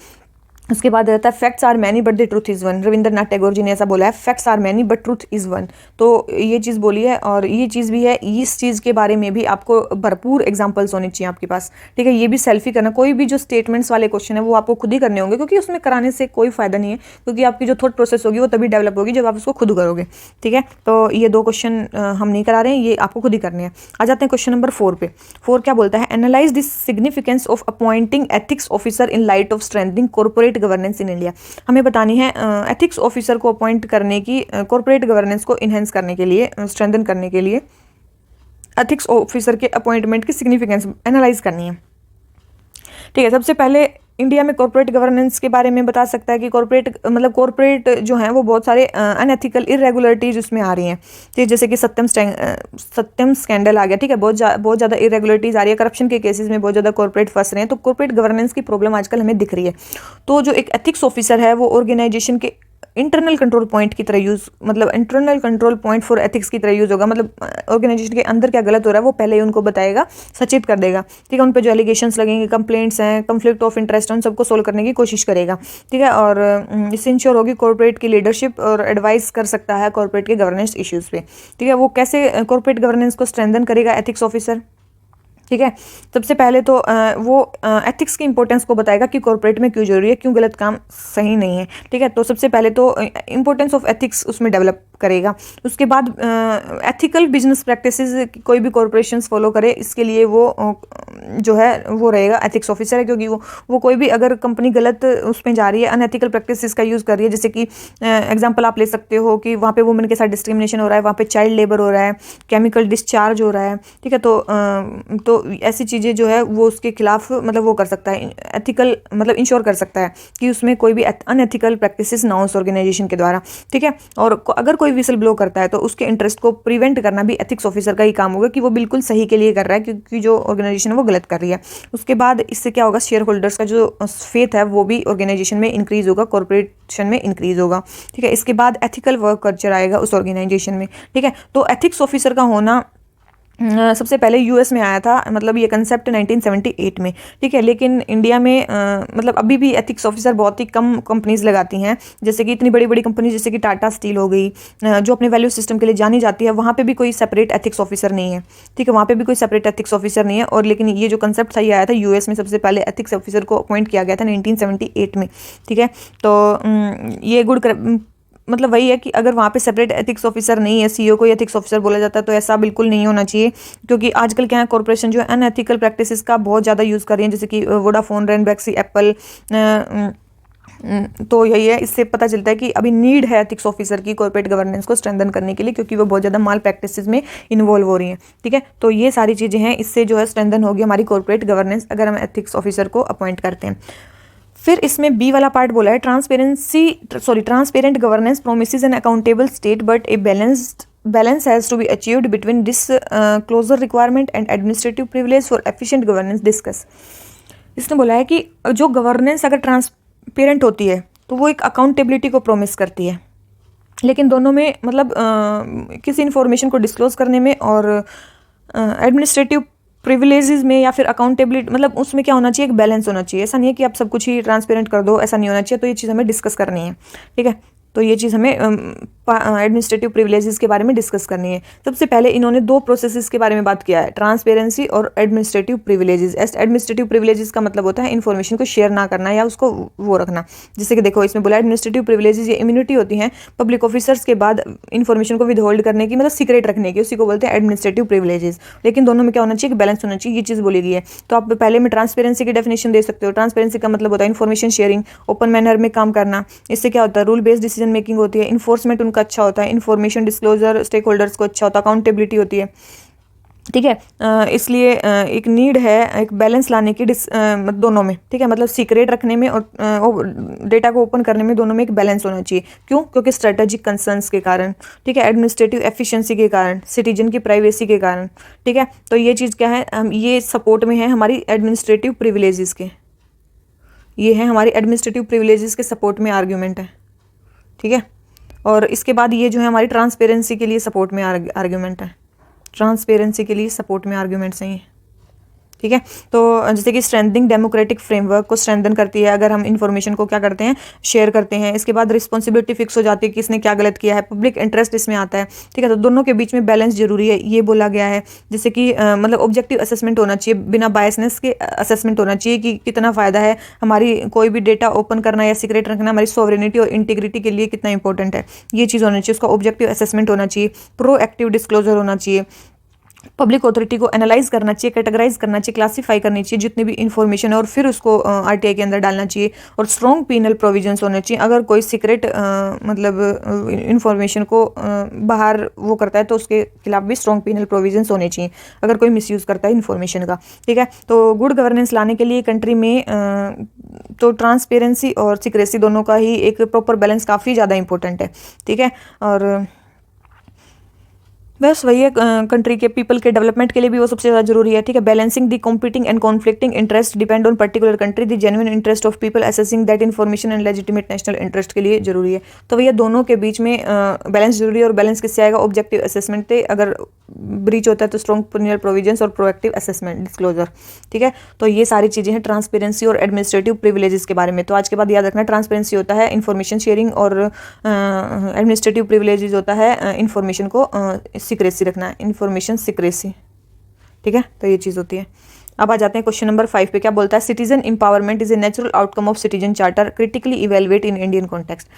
उसके बाद रहता है facts are many but the truth is one. Rabindranath Tagore ji ने ऐसा बोला है, facts are many but truth is one. तो ये चीज़ बोली है और ये चीज़ भी है, इस चीज़ के बारे में भी आपको भरपूर एग्जांपल्स होने चाहिए आपके पास, ठीक है। ये भी सेल्फी करना, कोई भी जो स्टेटमेंट्स वाले क्वेश्चन है वो आपको खुद ही करने होंगे, क्योंकि उसमें कराने से कोई फायदा नहीं है, क्योंकि आपकी जो थॉट प्रोसेस होगी वो तभी डेवलप होगी जब आप उसको खुद करोगे, ठीक है। तो ये 2 क्वेश्चन हम नहीं करा रहे हैं, ये आपको खुद ही करने हैं। आ जाते हैं क्वेश्चन नंबर 4 पे। 4 क्या बोलता है, analyse this significance of appointing ethics officer in light of strengthening corporate governance in India. हमें बतानी है एथिक्स ऑफिसर को अपॉइंट करने की, कॉर्पोरेट गवर्नेंस को इनहेंस करने के लिए, स्ट्रेंथन करने के लिए एथिक्स ऑफिसर के अपॉइंटमेंट की सिग्निफिकेंस एनालाइज करनी है, ठीक है। सबसे पहले इंडिया में कॉर्पोरेट गवर्नेंस के बारे में बता सकता है कि कॉर्पोरेट जो हैं वो बहुत सारे अनएथिकल इरेगुलरिटीज उसमें आ रही हैं, ठीक, जैसे कि सत्यम स्कैंडल आ गया, ठीक है, बहुत ज़्यादा इरेगुलरिटीज आ रही है, करप्शन के केसेस में बहुत ज़्यादा कॉर्पोरेट फंस रहे हैं। तो कॉर्पोरेट गवर्नेंस की प्रॉब्लम आजकल हमें दिख रही है। तो जो एक एथिक्स ऑफिसर है वो ऑर्गेनाइजेशन के इंटरनल कंट्रोल पॉइंट की तरह यूज़, मतलब internal control point for ethics की तरह यूज़ होगा। मतलब ऑर्गेनाइजेशन के अंदर क्या गलत हो रहा है वो पहले ही उनको बताएगा, सचेत कर देगा, ठीक है। उन पे जो एलिगेशंस लगेंगे, कंप्लेंट्स हैं, कॉन्फ्लिक्ट ऑफ इंटरेस्ट, उन सबको सोल्व करने की कोशिश करेगा, ठीक है। और इससे इंश्योर होगी कॉर्पोरेट की लीडरशिप, और एडवाइस कर सकता है कॉर्पोरेट के गवर्नेंस इश्यूज़ पे, ठीक है। वो कैसे कॉर्पोरेट गवर्नेंस को स्ट्रेंथन करेगा एथिक्स ऑफिसर, ठीक है। सबसे पहले तो वो एथिक्स की इंपॉर्टेंस को बताएगा कि कॉर्पोरेट में क्यों जरूरी है, क्यों गलत काम सही नहीं है, ठीक है। तो सबसे पहले तो इंपॉर्टेंस ऑफ एथिक्स उसमें डेवलप करेगा। उसके बाद एथिकल बिजनेस प्रैक्टिसेस कोई भी कॉर्पोरेशंस फॉलो करे, इसके लिए वो जो है वो रहेगा एथिक्स ऑफिसर है, क्योंकि वो कोई भी अगर कंपनी गलत उसमें जा रही है, अनएथिकल प्रैक्टिसेस का यूज़ कर रही है, जैसे कि एग्जांपल आप ले सकते हो कि वहाँ पे वुमेन के साथ डिस्क्रिमिनेशन हो रहा है, वहाँ पे चाइल्ड लेबर हो रहा है, केमिकल डिस्चार्ज हो रहा है, ठीक है। तो ऐसी चीज़ें जो है वो उसके खिलाफ मतलब वो कर सकता है, एथिकल मतलब इंश्योर कर सकता है कि उसमें कोई भी अनएथिकल प्रैक्टिसेस ना हो उस ऑर्गेनाइजेशन के द्वारा, ठीक है। और अगर कोई विसल ब्लो करता है तो उसके इंटरेस्ट को प्रिवेंट करना भी एथिक्स ऑफिसर का ही काम होगा, कि वो बिल्कुल सही के लिए कर रहा है, क्योंकि जो ऑर्गेनाइजेशन है वो गलत कर रही है। उसके बाद इससे क्या होगा, शेयर होल्डर्स का जो फेथ है वो भी ऑर्गेनाइजेशन में इंक्रीज होगा, कॉर्पोरेशन में इंक्रीज होगा, ठीक है। इसके बाद एथिकल वर्क कल्चर आएगा उस ऑर्गेनाइजेशन में, ठीक है। तो एथिक्स ऑफिसर का होना सबसे पहले यूएस में आया था, मतलब ये कंसेप्ट 1978 में, ठीक है। लेकिन इंडिया में मतलब अभी भी एथिक्स ऑफिसर बहुत ही कम कंपनीज लगाती हैं, जैसे कि इतनी बड़ी बड़ी कंपनी जैसे कि टाटा स्टील हो गई, जो अपने वैल्यू सिस्टम के लिए जानी जाती है, वहाँ पे भी कोई सेपरेट एथिक्स ऑफिसर नहीं है, ठीक है। वहाँ पे भी कोई सेपरेट एथिक्स ऑफिसर नहीं है। और लेकिन ये जो कंसेप्ट था ये आया था यूएस में, सबसे पहले एथिक्स ऑफिसर को अपॉइंट किया गया था 1978 में, ठीक है। तो ये मतलब वही है कि अगर वहाँ पे सेपरेट एथिक्स ऑफिसर नहीं है, सीईओ को एथिक्स ऑफिसर बोला जाता है, तो ऐसा बिल्कुल नहीं होना चाहिए, क्योंकि आजकल क्या है, कॉर्पोरेशन जो है अनएथिकल प्रैक्टिसेस का बहुत ज़्यादा यूज़ कर रही है, जैसे कि वोडाफोन, रेनबैक्सी, एप्पल। तो यही है, इससे पता चलता है कि अभी नीड है एथिक्स ऑफिसर की कॉर्पोरेट गवर्नेंस को स्ट्रेंथन करने के लिए, क्योंकि वो बहुत ज़्यादा माल प्रैक्टिसेस में इन्वॉल्व हो रही हैं, ठीक है। तो ये सारी चीज़ें हैं, इससे जो है स्ट्रेंथन होगी हमारी कॉर्पोरेट गवर्नेंस अगर हम एथिक्स ऑफिसर को अपॉइंट करते हैं। फिर इसमें बी वाला पार्ट बोला है, transparent governance promises an accountable state but a balance has to be achieved between this closure requirement and administrative privilege for efficient governance discuss. इसने बोला है कि जो गवर्नेंस अगर ट्रांसपेरेंट होती है तो वो एक अकाउंटेबिलिटी को प्रोमिस करती है, लेकिन दोनों में मतलब किसी इन्फॉर्मेशन को डिस्क्लोज करने में और एडमिनिस्ट्रेटिव प्रिविलेजेस में या फिर अकाउंटेबिलिटी, मतलब उसमें क्या होना चाहिए, एक बैलेंस होना चाहिए। ऐसा नहीं है कि आप सब कुछ ही ट्रांसपेरेंट कर दो, ऐसा नहीं होना चाहिए। तो ये चीज़ हमें डिस्कस करनी है, ठीक है। तो ये चीज़ हमें एडमिनिस्ट्रेटिव प्रिविलेजेस के बारे में डिस्कस करनी है। सबसे पहले इन्होंने 2 प्रोसेसेस के बारे में बात किया है, ट्रांसपेरेंसी और एडमिनिस्ट्रेटिव प्रिविलेजेस। एडमिनिस्ट्रेटिव प्रिविलेजेस का मतलब होता है इन्फॉर्मेशन को शेयर ना करना या उसको वो रखना। जैसे कि देखो इसमें बोला एडमिनिस्ट्रेटिव प्रिविलेजेस ये इम्यूनिटी होती है पब्लिक ऑफिसर्स के बाद इन्फॉर्मेशन को विदहोल्ड करने की, मतलब सीक्रेट रखने की, उसी को बोलते हैं एडमिनिस्ट्रेटिव प्रिविलेजेस। लेकिन दोनों में क्या होना चाहिए, बैलेंस होना चाहिए, ये चीज़ बोली गई है। तो आप पहले में ट्रांसपेरेंसी की डेफिनेशन दे सकते हो। ट्रांसपेरेंसी का मतलब होता है इन्फॉर्मेशन शेयरिंग, ओपन मैनर में काम करना। इससे क्या होता है, रूल बेस्ड डिसीजन मेकिंग होती है, इन्फोर्समेंट उनका अच्छा होता है, इन्फॉर्मेशन डिस्क्लोजर स्टेक होल्डर्स को अच्छा होता है, अकाउंटेबिलिटी होती है, ठीक है। इसलिए एक नीड है एक बैलेंस लाने की दोनों में, ठीक है। मतलब सीक्रेट रखने में और डेटा को ओपन करने में, दोनों में एक बैलेंस होना चाहिए। क्यों? क्योंकि स्ट्रेटेजिक कंसर्न्स के कारण, ठीक है, एडमिनिस्ट्रेटिव एफिशिएंसी के कारण, सिटीजन की प्राइवेसी के कारण, ठीक है। तो ये चीज़ क्या है, ये सपोर्ट में है हमारी एडमिनिस्ट्रेटिव प्रिविलेजेस के, ये है हमारी एडमिनिस्ट्रेटिव प्रिविलेजेस के सपोर्ट में आर्ग्यूमेंट है, ठीक है। और इसके बाद ये जो है हमारी ट्रांसपेरेंसी के लिए सपोर्ट में आर्ग्यूमेंट है, ट्रांसपेरेंसी के लिए सपोर्ट में आर्ग्यूमेंट्स हैं ये, ठीक है। तो जैसे कि स्ट्रेंथनिंग डेमोक्रेटिक फ्रेमवर्क को स्ट्रेंथन करती है अगर हम इन्फॉर्मेशन को क्या करते हैं, शेयर करते हैं। इसके बाद रिस्पॉन्सिबिलिटी फिक्स हो जाती है कि किसने क्या गलत किया है, पब्लिक इंटरेस्ट इसमें आता है, ठीक है। तो दोनों के बीच में बैलेंस जरूरी है, ये बोला गया है। जैसे कि मतलब ऑब्जेक्टिव असेसमेंट होना चाहिए, बिना बायसनेस के असेसमेंट होना चाहिए कि कितना फ़ायदा है, हमारी कोई भी डेटा ओपन करना या सीक्रेट रखना हमारी सॉवरेनिटी और इंटीग्रिटी के लिए कितना इंपॉर्टेंट है, ये चीज़ होनी चाहिए। उसका ऑब्जेक्टिव असेसमेंट होना चाहिए, प्रोएक्टिव डिस्क्लोजर होना चाहिए, पब्लिक अथॉरिटी को एनालाइज करना चाहिए, कैटेगराइज करना चाहिए, क्लासीफाई करनी चाहिए जितनी भी इन्फॉर्मेशन है और फिर उसको आरटीआई के अंदर डालना चाहिए। और स्ट्रॉन्ग पीनल प्रोविजंस होने चाहिए, अगर कोई सीक्रेट मतलब इन्फॉर्मेशन को बाहर वो करता है तो उसके खिलाफ भी स्ट्रॉन्ग पीनल प्रोविजंस होने चाहिए अगर कोई मिसयूज़ करता है इन्फॉर्मेशन का, ठीक है। तो गुड गवर्नेंस लाने के लिए कंट्री में तो ट्रांसपेरेंसी और सीक्रेसी दोनों का ही एक प्रॉपर बैलेंस काफ़ी ज़्यादा इंपॉर्टेंट है, ठीक है। और बस वही है, कंट्री के पीपल के डेवलपमेंट के लिए भी वो सबसे ज़्यादा जरूरी है, ठीक है। Balancing the competing and conflicting interest depend on particular country, the genuine interest of people assessing that information and legitimate national interest के लिए जरूरी है। तो भैया दोनों के बीच में बैलेंस जरूरी है। और बैलेंस किससे आएगा, ऑब्जेक्टिव असेसमेंट से, अगर ब्रीच होता है तो स्ट्रॉन्ग पीनल प्रोविजंस और प्रोएक्टिव असेसमेंट डिस्क्लोजर, ठीक है। तो ये सारी चीज़ें हैं ट्रांसपेरेंसी और एडमिनिस्ट्रेटिव प्रिविलेजेस के बारे में। तो आज के बाद याद रखना, ट्रांसपेरेंसी होता है इन्फॉर्मेशन शेयरिंग और एडमिनिस्ट्रेटिव प्रिविलेजेस होता है इन्फॉर्मेशन को सीक्रेसी रखना, इन्फॉर्मेशन सीक्रेसी, ठीक है। तो ये चीज़ होती है। अब आ जाते हैं क्वेश्चन नंबर 5 पे, क्या बोलता है, citizen empowerment is a natural outcome of citizen charter, critically evaluate in Indian context.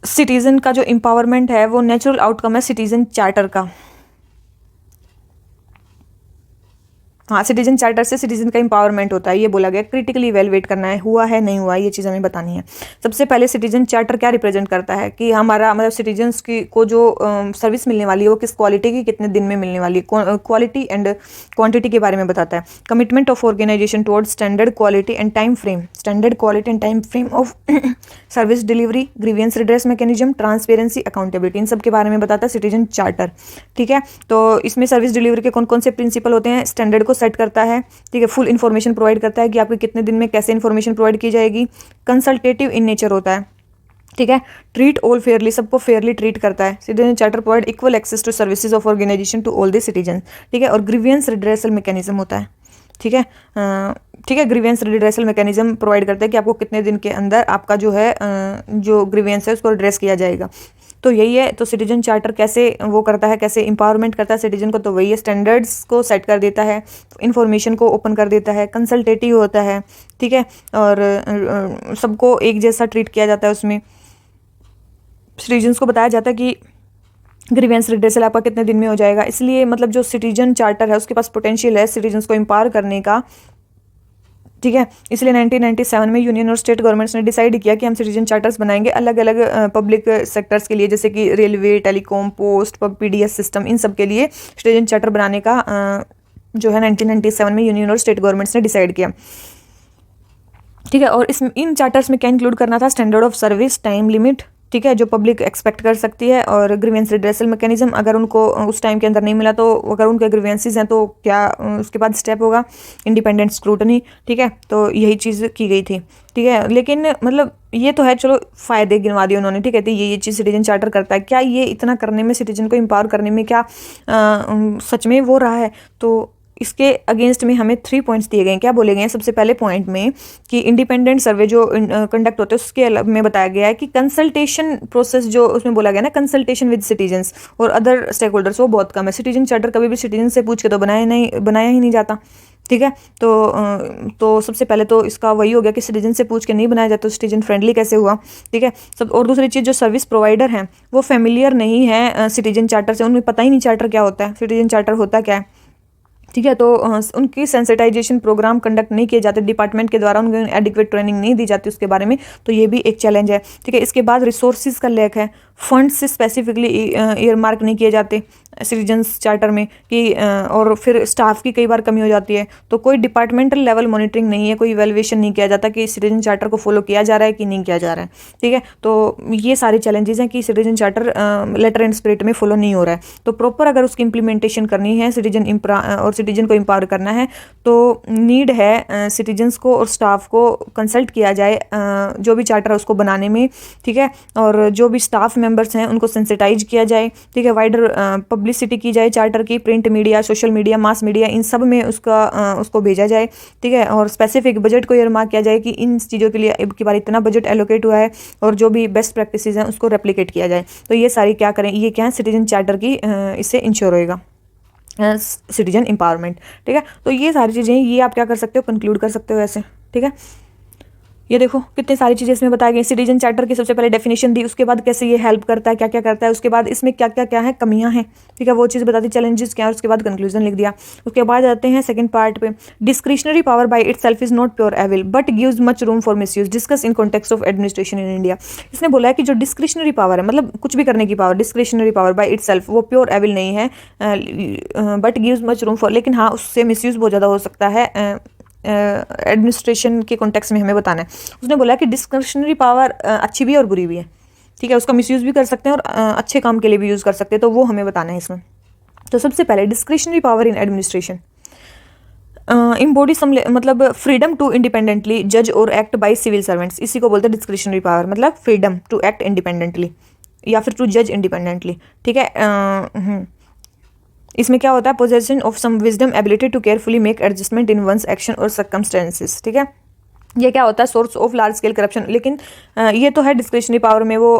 Citizen का जो एम्पावरमेंट है वो नेचुरल आउटकम है सिटीजन चार्टर का। हाँ, सिटीजन चार्टर से सिटीजन का एम्पावरमेंट होता है, ये बोला गया। क्रिटिकली इवेलुएट करना है, हुआ है नहीं हुआ, ये चीज़ हमें बतानी है। सबसे पहले सिटीजन चार्टर क्या रिप्रेजेंट करता है कि हमारा मतलब सिटीजन्स की को जो सर्विस मिलने वाली है वो किस क्वालिटी की कितने दिन में मिलने वाली है, क्वालिटी एंड क्वांटिटी के बारे में बताता है। Commitment of organisation towards standard quality and time frame, standard quality and time frame of service delivery, grievance redress mechanism, transparency, accountability, इन सब के बारे में बताता है सिटीजन चार्टर, ठीक है। तो इसमें सर्विस डिलीवरी के कौन कौन से प्रिंसिपल होते हैं, स्टैंडर्ड को सेट करता है, ठीक है। फुल इन्फॉर्मेशन प्रोवाइड करता है कि आपके कितने दिन में कैसे इन्फॉर्मेशन प्रोवाइड की जाएगी। कंसल्टेटिव इन नेचर होता है, ठीक है। ट्रीट ऑल फेयरली, सबको फेयरली ट्रीट करता है। Citizen charter provide equal access to services of organisation to all the citizen, ठीक है। और ग्रीवियंस रिड्रेसल मैकेनिज्म होता है, ठीक है, ठीक है। ग्रीवियंस रिड्रेसल मैकेनिज्म प्रोवाइड करता है कि आपको कितने दिन के अंदर आपका जो है जो ग्रीवियंस है उसको रिड्रेस किया जाएगा। तो यही है। तो सिटीजन चार्टर कैसे वो करता है, कैसे एम्पावरमेंट करता है सिटीजन को, तो वही है, स्टैंडर्ड्स को सेट कर देता है, इन्फॉर्मेशन को ओपन कर देता है, कंसल्टेटिव होता है, ठीक है। और सबको एक जैसा ट्रीट किया जाता है। उसमें सिटीजन्स को बताया जाता है कि ग्रीवेंस रिड्रेसल आपका कितने दिन में हो जाएगा। इसलिए मतलब जो सिटीजन चार्टर है उसके पास पोटेंशियल है सिटीजन्स को एम्पावर करने का, ठीक है। इसलिए 1997 में यूनियन और स्टेट गवर्नमेंट्स ने डिसाइड किया कि हम सिटीजन चार्टर्स बनाएंगे अलग अलग पब्लिक सेक्टर्स के लिए, जैसे कि railway, telecom, post, PDS system, इन सब के लिए सिटीजन चार्टर बनाने का जो है 1997 में यूनियन और स्टेट गवर्नमेंट्स ने डिसाइड किया, ठीक है। और इन चार्टर्स में क्या इंक्लूड करना था, standard of service, time limit, ठीक है, जो पब्लिक एक्सपेक्ट कर सकती है, और ग्रीवेंस रिड्रेसल मैकेनिज्म, अगर उनको उस टाइम के अंदर नहीं मिला तो अगर उनके ग्रीवेंसेस हैं तो क्या उसके बाद स्टेप होगा, इंडिपेंडेंट स्क्रूटनी, ठीक है। तो यही चीज़ की गई थी, ठीक है। लेकिन मतलब ये तो है, चलो फ़ायदे गिनवा दिए उन्होंने, ठीक है। तो ये चीज़ सिटीजन चार्टर करता है। क्या ये इतना करने में, सिटीजन को एम्पावर करने में क्या सच में वो रहा है? तो इसके अगेंस्ट में हमें 3 पॉइंट्स दिए गए हैं। क्या बोले गए हैं सबसे पहले पॉइंट में कि इंडिपेंडेंट सर्वे जो कंडक्ट होते हैं उसके अलग में बताया गया है कि कंसल्टेशन प्रोसेस जो उसमें बोला गया ना, कंसल्टेशन विद सिटीजन्स और अदर स्टेक होल्डर्स, वो बहुत कम है। सिटीजन चार्टर कभी भी सिटीजन से पूछ के तो बनाया ही नहीं जाता, ठीक है। तो सबसे पहले तो इसका वही हो गया कि सिटीजन से पूछ के नहीं बनाया जाता, तो सिटीजन फ्रेंडली कैसे हुआ, ठीक है। सब और दूसरी चीज़, जो सर्विस प्रोवाइडर हैं वो फेमिलियर नहीं है सिटीजन चार्टर से, उन्हें पता ही नहीं चार्टर क्या होता है, सिटीजन चार्टर होता क्या है, ठीक है। तो उनकी सेंसिटाइजेशन प्रोग्राम कंडक्ट नहीं किए जाते डिपार्टमेंट के द्वारा, उनको एडिक्वेट ट्रेनिंग नहीं दी जाती उसके बारे में, तो ये भी एक चैलेंज है, ठीक है। इसके बाद रिसोर्सेज का लैक है, फंड्स से स्पेसिफिकली ईयर मार्क नहीं किए जाते सिटीजन्स चार्टर में कि और फिर स्टाफ की कई बार कमी हो जाती है, तो कोई डिपार्टमेंटल लेवल मॉनिटरिंग नहीं है, कोई इवेल्युएशन नहीं किया जाता कि सिटीजन चार्टर को फॉलो किया जा रहा है कि नहीं किया जा रहा है, ठीक है। तो ये सारे चैलेंजेस हैं कि citizen charter letter and spirit में फॉलो नहीं हो रहा है। तो प्रॉपर अगर उसकी इंप्लीमेंटेशन करनी है सिटीजन और सिटीजन को एम्पावर करना है तो नीड है सिटीजन्स को और स्टाफ को कंसल्ट किया जाए जो भी चार्टर है उसको बनाने में, ठीक है, और जो भी स्टाफ मेंबर्स हैं उनको सेंसिटाइज किया जाए, ठीक है, वाइडर पब्लिसिटी की जाए चार्टर की, print media, social media, mass media, इन सब में उसको भेजा जाए, ठीक है, और स्पेसिफिक बजट को इयरमार्क किया जाए कि इन चीज़ों के लिए अब की बार इतना बजट एलोकेट हुआ है और जो भी बेस्ट प्रैक्टिसेस हैं उसको रेप्लिकेट किया जाए। तो ये सारी क्या करें, ये क्या है सिटीजन चार्टर की इससे इंश्योर होएगा सिटीजन एम्पावरमेंट, ठीक है। तो ये सारी चीज़ें ये आप क्या कर सकते हो, कंक्लूड कर सकते हो ऐसे, ठीक है। ये देखो कितनी सारी चीज़ें इसमें बताई गई। सिटीजन चार्टर की सबसे पहले डेफिनेशन दी, उसके बाद कैसे ये हेल्प करता है, क्या क्या करता है, उसके बाद इसमें क्या क्या क्या है कमियां हैं, ठीक है, वो चीज़ बता दी, चैलेंजेस क्या है, उसके बाद कंक्लूजन लिख दिया। उसके बाद आते हैं सेकंड पार्ट पे, discretionary power by itself is not pure evil but gives much room for misuse, discuss in context of administration in India. इसने बोला है कि जो डिस्क्रिशनरी पावर है, मतलब कुछ भी करने की power, discretionary power by itself वो प्योर एविल नहीं है but gives much room for, लेकिन हाँ उससे मिसयूज बहुत ज़्यादा हो सकता है एडमिनिस्ट्रेशन के कॉन्टेक्स्ट में हमें बताना है। उसने बोला कि डिस्क्रिशनरी पावर अच्छी भी है और बुरी भी है, ठीक है, उसका मिसयूज़ भी कर सकते हैं और अच्छे काम के लिए भी यूज़ कर सकते हैं, तो वो हमें बताना है इसमें। तो सबसे पहले discretionary power in administration embody some, मतलब फ्रीडम टू इंडिपेंडेंटली जज और एक्ट बाय सिविल सर्वेंट्स, इसी को बोलते हैं डिस्क्रिशनरी पावर, मतलब फ्रीडम टू एक्ट इंडिपेंडेंटली या फिर टू जज इंडिपेंडेंटली, ठीक है। इसमें क्या होता है, possession of some wisdom, ability to carefully make adjustment in one's action और सर्कमस्टेंसेस, ठीक है। ये क्या होता है, source of large scale corruption, लेकिन ये तो है डिस्क्रिशनरी पावर में वो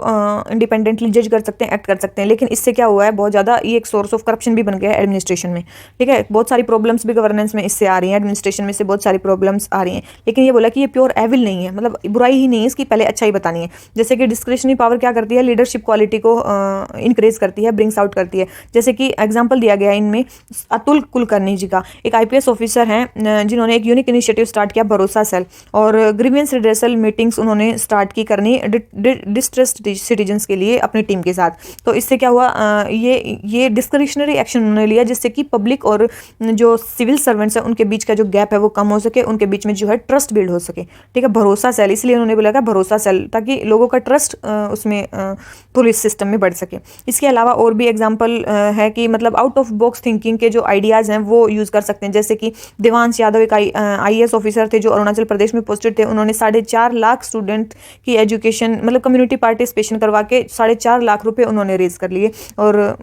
इंडिपेंडेंटली जज कर सकते हैं, एक्ट कर सकते हैं, लेकिन इससे क्या हुआ है बहुत ज़्यादा ये एक सोर्स ऑफ करप्शन भी बन गया है एडमिनिस्ट्रेशन में, ठीक है। बहुत सारी प्रॉब्लम्स भी गवर्नेंस में इससे आ रही हैं, एडमिनिस्ट्रेशन में से बहुत सारी प्रॉब्लम्स आ रही हैं, लेकिन ये बोला कि ये प्योर एविल नहीं है, मतलब बुराई ही नहीं है इसकी, पहले अच्छा ही बतानी है। जैसे कि डिस्क्रिशनरी पावर क्या करती है, लीडरशिप क्वालिटी को इंक्रेज करती है, ब्रिंग्स आउट करती है। जैसे कि एग्जाम्पल दिया गया इनमें अतुल कुलकर्णी जी का, एक IPS ऑफिसर हैं जिन्होंने एक यूनिक इनिशिएटिव स्टार्ट किया, भरोसा सेल, और ग्रीवियंस रिड्रेसल मीटिंग्स उन्होंने स्टार्ट की करनी डिस्ट्रेस्ड सिटीजन्स के लिए अपनी टीम के साथ। तो इससे क्या हुआ, ये डिस्क्रिशनरी एक्शन उन्होंने लिया जिससे कि पब्लिक और जो सिविल सर्वेंट्स हैं उनके बीच का जो गैप है वो कम हो सके, उनके बीच में जो है ट्रस्ट बिल्ड हो सके, ठीक है। भरोसा सेल इसलिए उन्होंने बोला भरोसा सेल, ताकि लोगों का ट्रस्ट उसमें पुलिस सिस्टम में बढ़ सके। इसके अलावा और भी एग्जाम्पल है कि मतलब आउट ऑफ बॉक्स थिंकिंग के जो आइडियाज़ हैं वो यूज़ कर सकते हैं। जैसे कि देवांश यादव एक IAS ऑफिसर थे जो अरुणाचल प्रदेश में पोस्टेड थे, उन्होंने 4.5 लाख स्टूडेंट की एजुकेशन, मतलब कम्युनिटी पार्टिसिपेशन करवा के 4.5 लाख रुपए उन्होंने रेज कर लिए और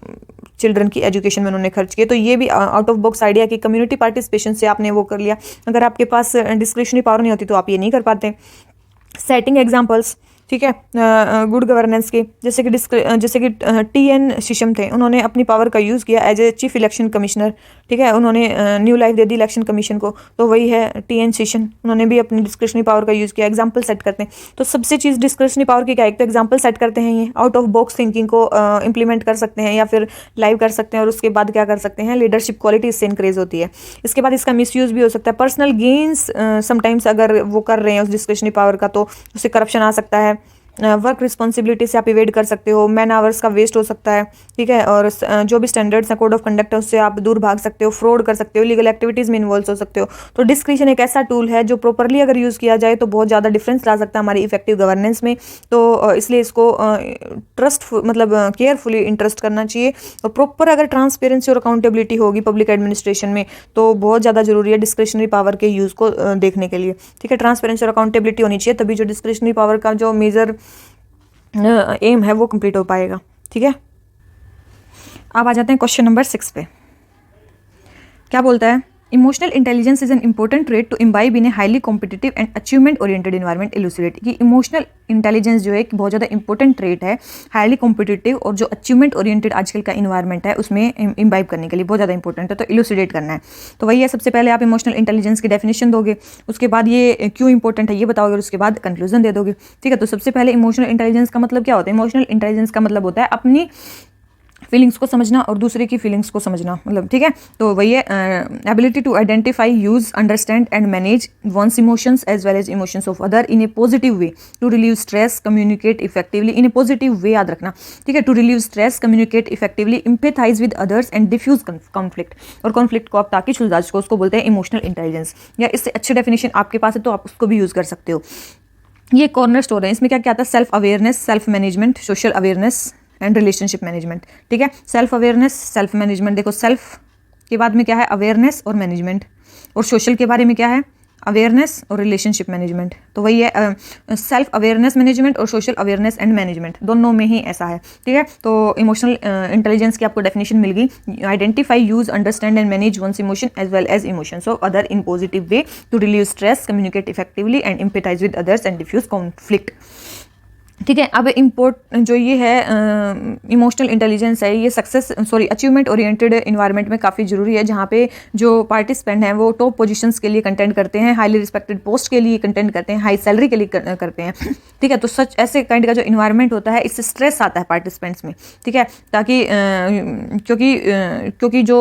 चिल्ड्रन की एजुकेशन में उन्होंने खर्च किए। तो ये भी आउट ऑफ बॉक्स आइडिया कि कम्युनिटी पार्टिसिपेशन से आपने वो कर लिया। अगर आपके पास डिस्क्रिशनरी पावर नहीं होती तो आप ये नहीं कर पाते। सेटिंग एग्जाम्पल्स, ठीक है, गुड गवर्नेंस के, जैसे कि TN शीशम थे, उन्होंने अपनी पावर का यूज़ किया as a chief election commissioner, ठीक है, उन्होंने न्यू लाइफ दे दी इलेक्शन कमीशन को, तो वही है TN शीशम, उन्होंने भी अपनी डिस्क्रिशनरी पावर का यूज़ किया। एग्जाम्पल सेट करते हैं, तो सबसे चीज़ डिस्क्रिशनरी पावर की क्या है, एक तो एग्जाम्पल सेट करते हैं, ये आउट ऑफ बॉक्स थिंकिंग को इंप्लीमेंट कर सकते हैं या फिर लाइव कर सकते हैं, और उसके बाद क्या कर सकते हैं, लीडरशिप क्वालिटी इससे इंक्रीज होती है। इसके बाद इसका मिसयूज़ भी हो सकता है, पर्सनल गेन्स समटाइम्स अगर वो कर रहे हैं उस डिस्क्रिशनरी पावर का तो उससे करप्शन आ सकता है। वर्क रिस्पॉन्सिबिलिटी से आप इवेड कर सकते हो, मैन आवर्स का वेस्ट हो सकता है, ठीक है, और जो भी स्टैंडर्ड्स हैं, कोड ऑफ कंडक्ट है, उससे आप दूर भाग सकते हो, फ्रॉड कर सकते हो, लीगल एक्टिविटीज़ में इन्वॉल्व हो सकते हो। तो डिस्क्रिशन एक ऐसा टूल है जो प्रॉपरली अगर यूज़ किया जाए तो बहुत ज़्यादा डिफरेंस ला सकता है हमारी इफेक्टिव गवर्नेंस में। तो इसलिए इसको ट्रस्ट मतलब केयरफुली इंटरेस्ट करना चाहिए, और प्रॉपर अगर ट्रांसपेरेंसी और अकाउंटेबिलिटी होगी पब्लिक एडमिनिस्ट्रेशन में तो बहुत ज़्यादा जरूरी है डिस्क्रिशनरी पावर के यूज़ को देखने के लिए, ठीक है। ट्रांसपेरेंसी और अकाउंटेबिलिटी होनी चाहिए, तभी जो डिस्क्रिशनरी पावर का जो मेजर एम है वो कंप्लीट हो पाएगा, ठीक है। अब आ जाते हैं क्वेश्चन नंबर 6 पे। क्या बोलता है, emotional intelligence is an important trait to imbibe in a highly competitive and achievement oriented environment, elucidate. कि इमोशनल इंटेलिजेंस जो है एक बहुत ज़्यादा इंपॉर्टेंट ट्रेट है हाईली कॉम्पिटिटिव और जो अचीवमेंट ओरिएंटेड आजकल का इन्वायरमेंट है उसमें इम्बाइब करने के लिए बहुत ज़्यादा इंपॉर्टेंट है, तो इलुसिडेट करना है। तो वही है, सबसे पहले आप इमोशनल इंटेलिजेंस की डेफिनेशन दोगे, उसके बाद ये क्यों इंपॉर्टेंट है ये बताओगे, और उसके बाद कंक्लूजन दे दोगे, ठीक है। तो सबसे पहले इमोशनल इंटेलिजेंस का मतलब क्या होता है, इमोशनल इंटेलिजेंस का मतलब होता है अपनी फीलिंग्स को समझना और दूसरे की फीलिंग्स को समझना, मतलब ठीक है। तो वही है ability to identify, use, understand and manage one's emotions as well as emotions of other in a positive way, to relieve stress, communicate effectively in a positive way, याद रखना, ठीक है। To relieve stress, communicate effectively, empathise with others and defuse conflict, और conflict को आप ताकि सुलझा सको, उसको बोलते हैं इमोशनल इंटेलिजेंस। या इससे अच्छी डेफिनेशन आपके पास है तो आप उसको भी यूज कर सकते हो। ये कॉर्नर स्टोर है, इसमें क्या क्या आता है, self awareness, self management, social awareness and relationship management, ठीक है। सेल्फ अवेयरनेस, सेल्फ मैनेजमेंट, देखो सेल्फ के बाद में क्या है, अवेयरनेस और मैनेजमेंट, और सोशल के बारे में क्या है, अवेयरनेस और रिलेशनशिप मैनेजमेंट। तो वही है सेल्फ अवेयरनेस मैनेजमेंट और सोशल अवेयरनेस एंड मैनेजमेंट, दोनों में ही ऐसा है, ठीक है। तो इमोशनल इंटेलिजेंस की आपको डेफिनेशन मिल गई, identify, use, understand and manage one's emotion as well as emotions of other in positive way to relieve stress, communicate effectively and empathise with others and defuse conflict, ठीक है। अब जो ये है इमोशनल इंटेलिजेंस है, ये अचीवमेंट ओरिएंटेड इन्वायरमेंट में काफ़ी ज़रूरी है, जहाँ पे जो पार्टिसिपेंट हैं वो टॉप पोजीशंस के लिए कंटेंट करते हैं, हाईली रिस्पेक्टेड पोस्ट के लिए कंटेंट करते हैं, हाई सैलरी के लिए करते हैं, ठीक है। तो सच ऐसे काइंड का जो इन्वायरमेंट होता है, इससे स्ट्रेस आता है पार्टिसिपेंट्स में, ठीक है, ताकि क्योंकि जो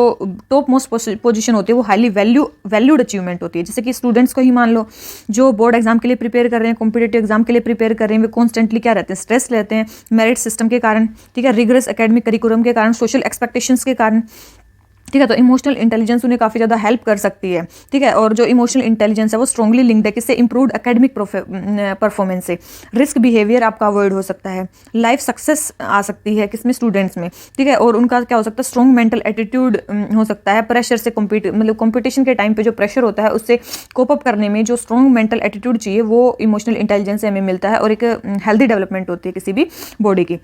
टॉप मोस्ट पोजीशन होती है वो हाईली वैल्यूड अचीवमेंट होती है। जैसे कि स्टूडेंट्स को ही मान लो, जो बोर्ड एग्जाम के लिए प्रिपेयर कर रहे हैं, कॉम्पिटेटिव एग्जाम के लिए प्रिपेयर कर रहे हैं, वे कॉन्स्टेंटली क्या रहते हैं, स्ट्रेस लेते हैं, मेरिट सिस्टम के कारण, ठीक है, रिगरस एकेडमिक करिकुलम के कारण, सोशल एक्सपेक्टेशंस के कारण, ठीक है। तो इमोशनल इंटेलिजेंस उन्हें काफ़ी ज़्यादा हेल्प कर सकती है, ठीक है। और जो इमोशनल इंटेलिजेंस है वो स्ट्रांगली लिंक्ड है किससे, इंप्रूव्ड एकेडमिक परफॉर्मेंस से, रिस्क बिहेवियर आपका अवॉइड हो सकता है, लाइफ सक्सेस आ सकती है किसमें, स्टूडेंट्स में, ठीक है। और उनका क्या हो सकता है, स्ट्रॉन्ग मेंटल एटीट्यूड हो सकता है, प्रेशर से कंपटीशन के टाइम पे जो प्रेशर होता है उससे कोप अप करने में जो स्ट्रॉन्ग मेंटल एटीट्यूड चाहिए वो इमोशनल इंटेलिजेंस से हमें मिलता है, और एक हेल्दी डेवलपमेंट होती है किसी भी बॉडी की।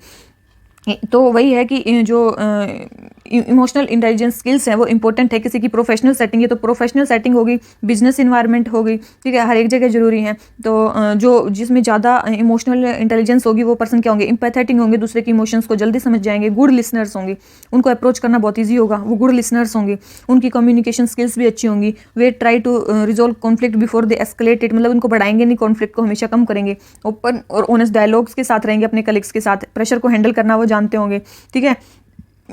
तो वही है कि जो इमोशनल इंटेलिजेंस स्किल्स हैं वो इंपॉर्टेंट है किसी की प्रोफेशनल सेटिंग है, तो प्रोफेशनल सेटिंग होगी, बिजनेस इन्वायरमेंट होगी, ठीक है, हर एक जगह जरूरी है। तो जो जिसमें ज़्यादा इमोशनल इंटेलिजेंस होगी वो पर्सन क्या होंगे, एम्पैथेटिक होंगे, दूसरे के इमोशंस को जल्दी समझ जाएंगे, गुड लिसनर्स होंगे, उनको अप्रोच करना बहुत ईजी होगा, वो गुड लिसनर्स होंगे, उनकी कम्युनिकेशन स्किल्स भी अच्छी होंगी, वे try to resolve conflict before they escalate it, मतलब उनको बढ़ाएंगे नहीं, कॉन्फ्लिक्ट को हमेशा कम करेंगे, ओपन और ऑनेस्ट डायलॉग्स के साथ रहेंगे अपने कलीग्स के साथ, प्रेशर को हैंडल करना वो जानते होंगे, ठीक है।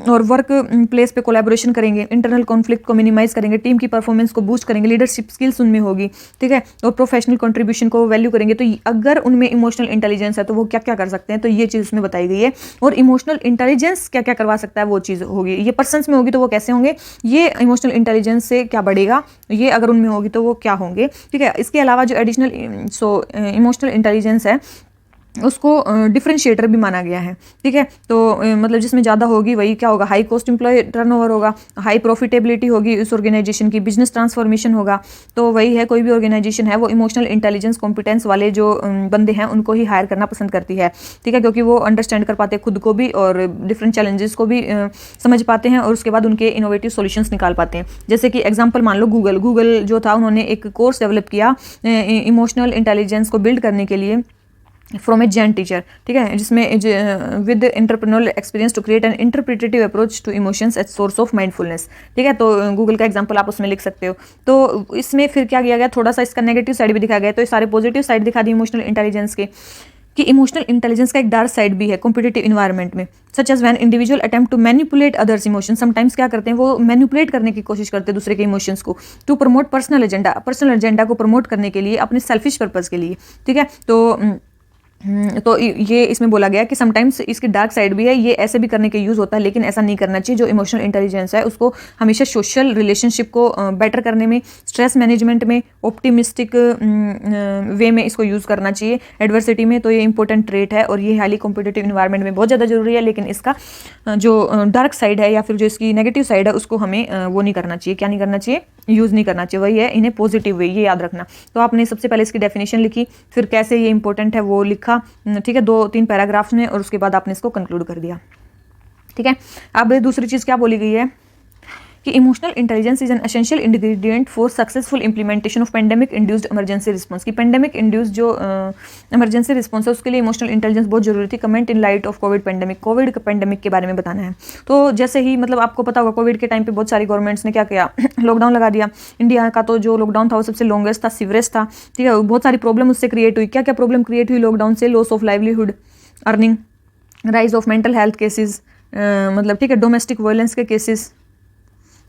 और वर्क प्लेस पे कोलैबोरेशन करेंगे, इंटरनल कॉन्फ्लिक्ट को मिनिमाइज करेंगे, टीम की परफॉर्मेंस को बूस्ट करेंगे, लीडरशिप स्किल्स उनमें होगी, ठीक है, और प्रोफेशनल कंट्रीब्यूशन को वैल्यू करेंगे। तो अगर उनमें इमोशनल इंटेलिजेंस है तो वो क्या क्या कर सकते हैं, तो ये चीज़ उसमें बताई गई है। और इमोशनल इंटेलिजेंस क्या क्या करवा सकता है वो चीज़ होगी, ये पर्सन्स में होगी तो वो कैसे होंगे, ये इमोशनल इंटेलिजेंस से क्या बढ़ेगा, ये अगर उनमें होगी तो वो क्या होंगे, ठीक है। इसके अलावा जो एडिशनल इमोशनल इंटेलिजेंस है उसको डिफरेंशिएटर भी माना गया है, ठीक है। तो मतलब जिसमें ज़्यादा होगी वही क्या होगा, हाई कॉस्ट एम्प्लॉय टर्नओवर होगा, हाई प्रॉफिटेबिलिटी होगी उस ऑर्गेनाइजेशन की, बिजनेस ट्रांसफॉर्मेशन होगा। तो वही है, कोई भी ऑर्गेनाइजेशन है वो इमोशनल इंटेलिजेंस कॉम्पिटेंस वाले जो बंदे हैं उनको ही हायर करना पसंद करती है, ठीक है, क्योंकि वो अंडरस्टैंड कर पाते हैं खुद को भी और डिफरेंट चैलेंजेस को भी समझ पाते हैं, और उसके बाद उनके इनोवेटिव सॉल्यूशंस निकाल पाते हैं। जैसे कि एग्जांपल मान लो गूगल जो था, उन्होंने एक कोर्स डेवलप किया इमोशनल इंटेलिजेंस को बिल्ड करने के लिए फ्रॉम ए जैन टीचर, ठीक है, जिसमें with entrepreneurial experience to create an interpretative approach to emotions as source of mindfulness, ठीक है। तो गूगल का एग्जांपल आप उसमें लिख सकते हो। तो इसमें फिर क्या किया गया, थोड़ा सा इसका नेगेटिव साइड भी दिखाया गया, तो ये सारे पॉजिटिव साइड दिखा दी इमोशनल इंटेलिजेंस के, कि इमोशनल इंटेलिजेंस का एक डार्क साइड भी है कॉम्पिटिटिव इन्वायरमेंट में, such as when individual attempt to manipulate others emotion, sometimes क्या करते हैं वो मैनिपुलेट करने की कोशिश करते हैं दूसरे के इमोशंस को, टू प्रमोट पर्सनल एजेंडा को प्रमोट करने के लिए, अपने सेल्फिश पर्पज के लिए, ठीक है। तो ये इसमें बोला गया कि समटाइम्स इसकी डार्क साइड भी है, ये ऐसे भी करने के यूज़ होता है, लेकिन ऐसा नहीं करना चाहिए। जो इमोशनल इंटेलिजेंस है उसको हमेशा सोशल रिलेशनशिप को बेटर करने में, स्ट्रेस मैनेजमेंट में, ऑप्टिमिस्टिक वे में इसको यूज़ करना चाहिए एडवर्सिटी में। तो ये इंपॉर्टेंट ट्रेट है और ये हाईली कॉम्पिटिटिव इन्वायरमेंट में बहुत ज़्यादा जरूरी है, लेकिन इसका जो डार्क साइड है या फिर जो इसकी नेगेटिव साइड है उसको हमें वो नहीं करना चाहिए, क्या नहीं करना चाहिए, यूज़ नहीं करना चाहिए। वही है इन्हें पॉजिटिव वे, ये याद रखना। तो आपने सबसे पहले इसकी डेफिनेशन लिखी, फिर कैसे ये इंपॉर्टेंट है वो लिखा, ठीक है, 2-3 पैराग्राफ्स में, और उसके बाद आपने इसको कंक्लूड कर दिया, ठीक है। अब दूसरी चीज़ क्या बोली गई है कि emotional intelligence is an essential ingredient for successful implementation of pandemic induced emergency response, की पेंडेमिक इंड्यूस्ड जो इमरजेंसी रिस्पॉन्स है उसके लिए इमोशनल इंटेलिजेंस बहुत जरूरी थी। Comment in light of Covid pandemic के बारे में बताना है। तो जैसे ही मतलब आपको पता होगा कोविड के टाइम पे बहुत सारी गवर्नमेंट्स ने क्या किया, लॉकडाउन लगा दिया। इंडिया का तो जो लॉकडाउन था वो सबसे लॉन्गेस्ट था, सीवरेस्ट था, ठीक है। बहुत सारी प्रॉब्लम उससे क्रिएट हुई। क्या क्या प्रॉब्लम क्रिएट हुई लॉकडाउन से, loss of livelihood, earning, rise of mental health cases, मतलब ठीक है, डोमेस्टिक वायलेंस के केसेस,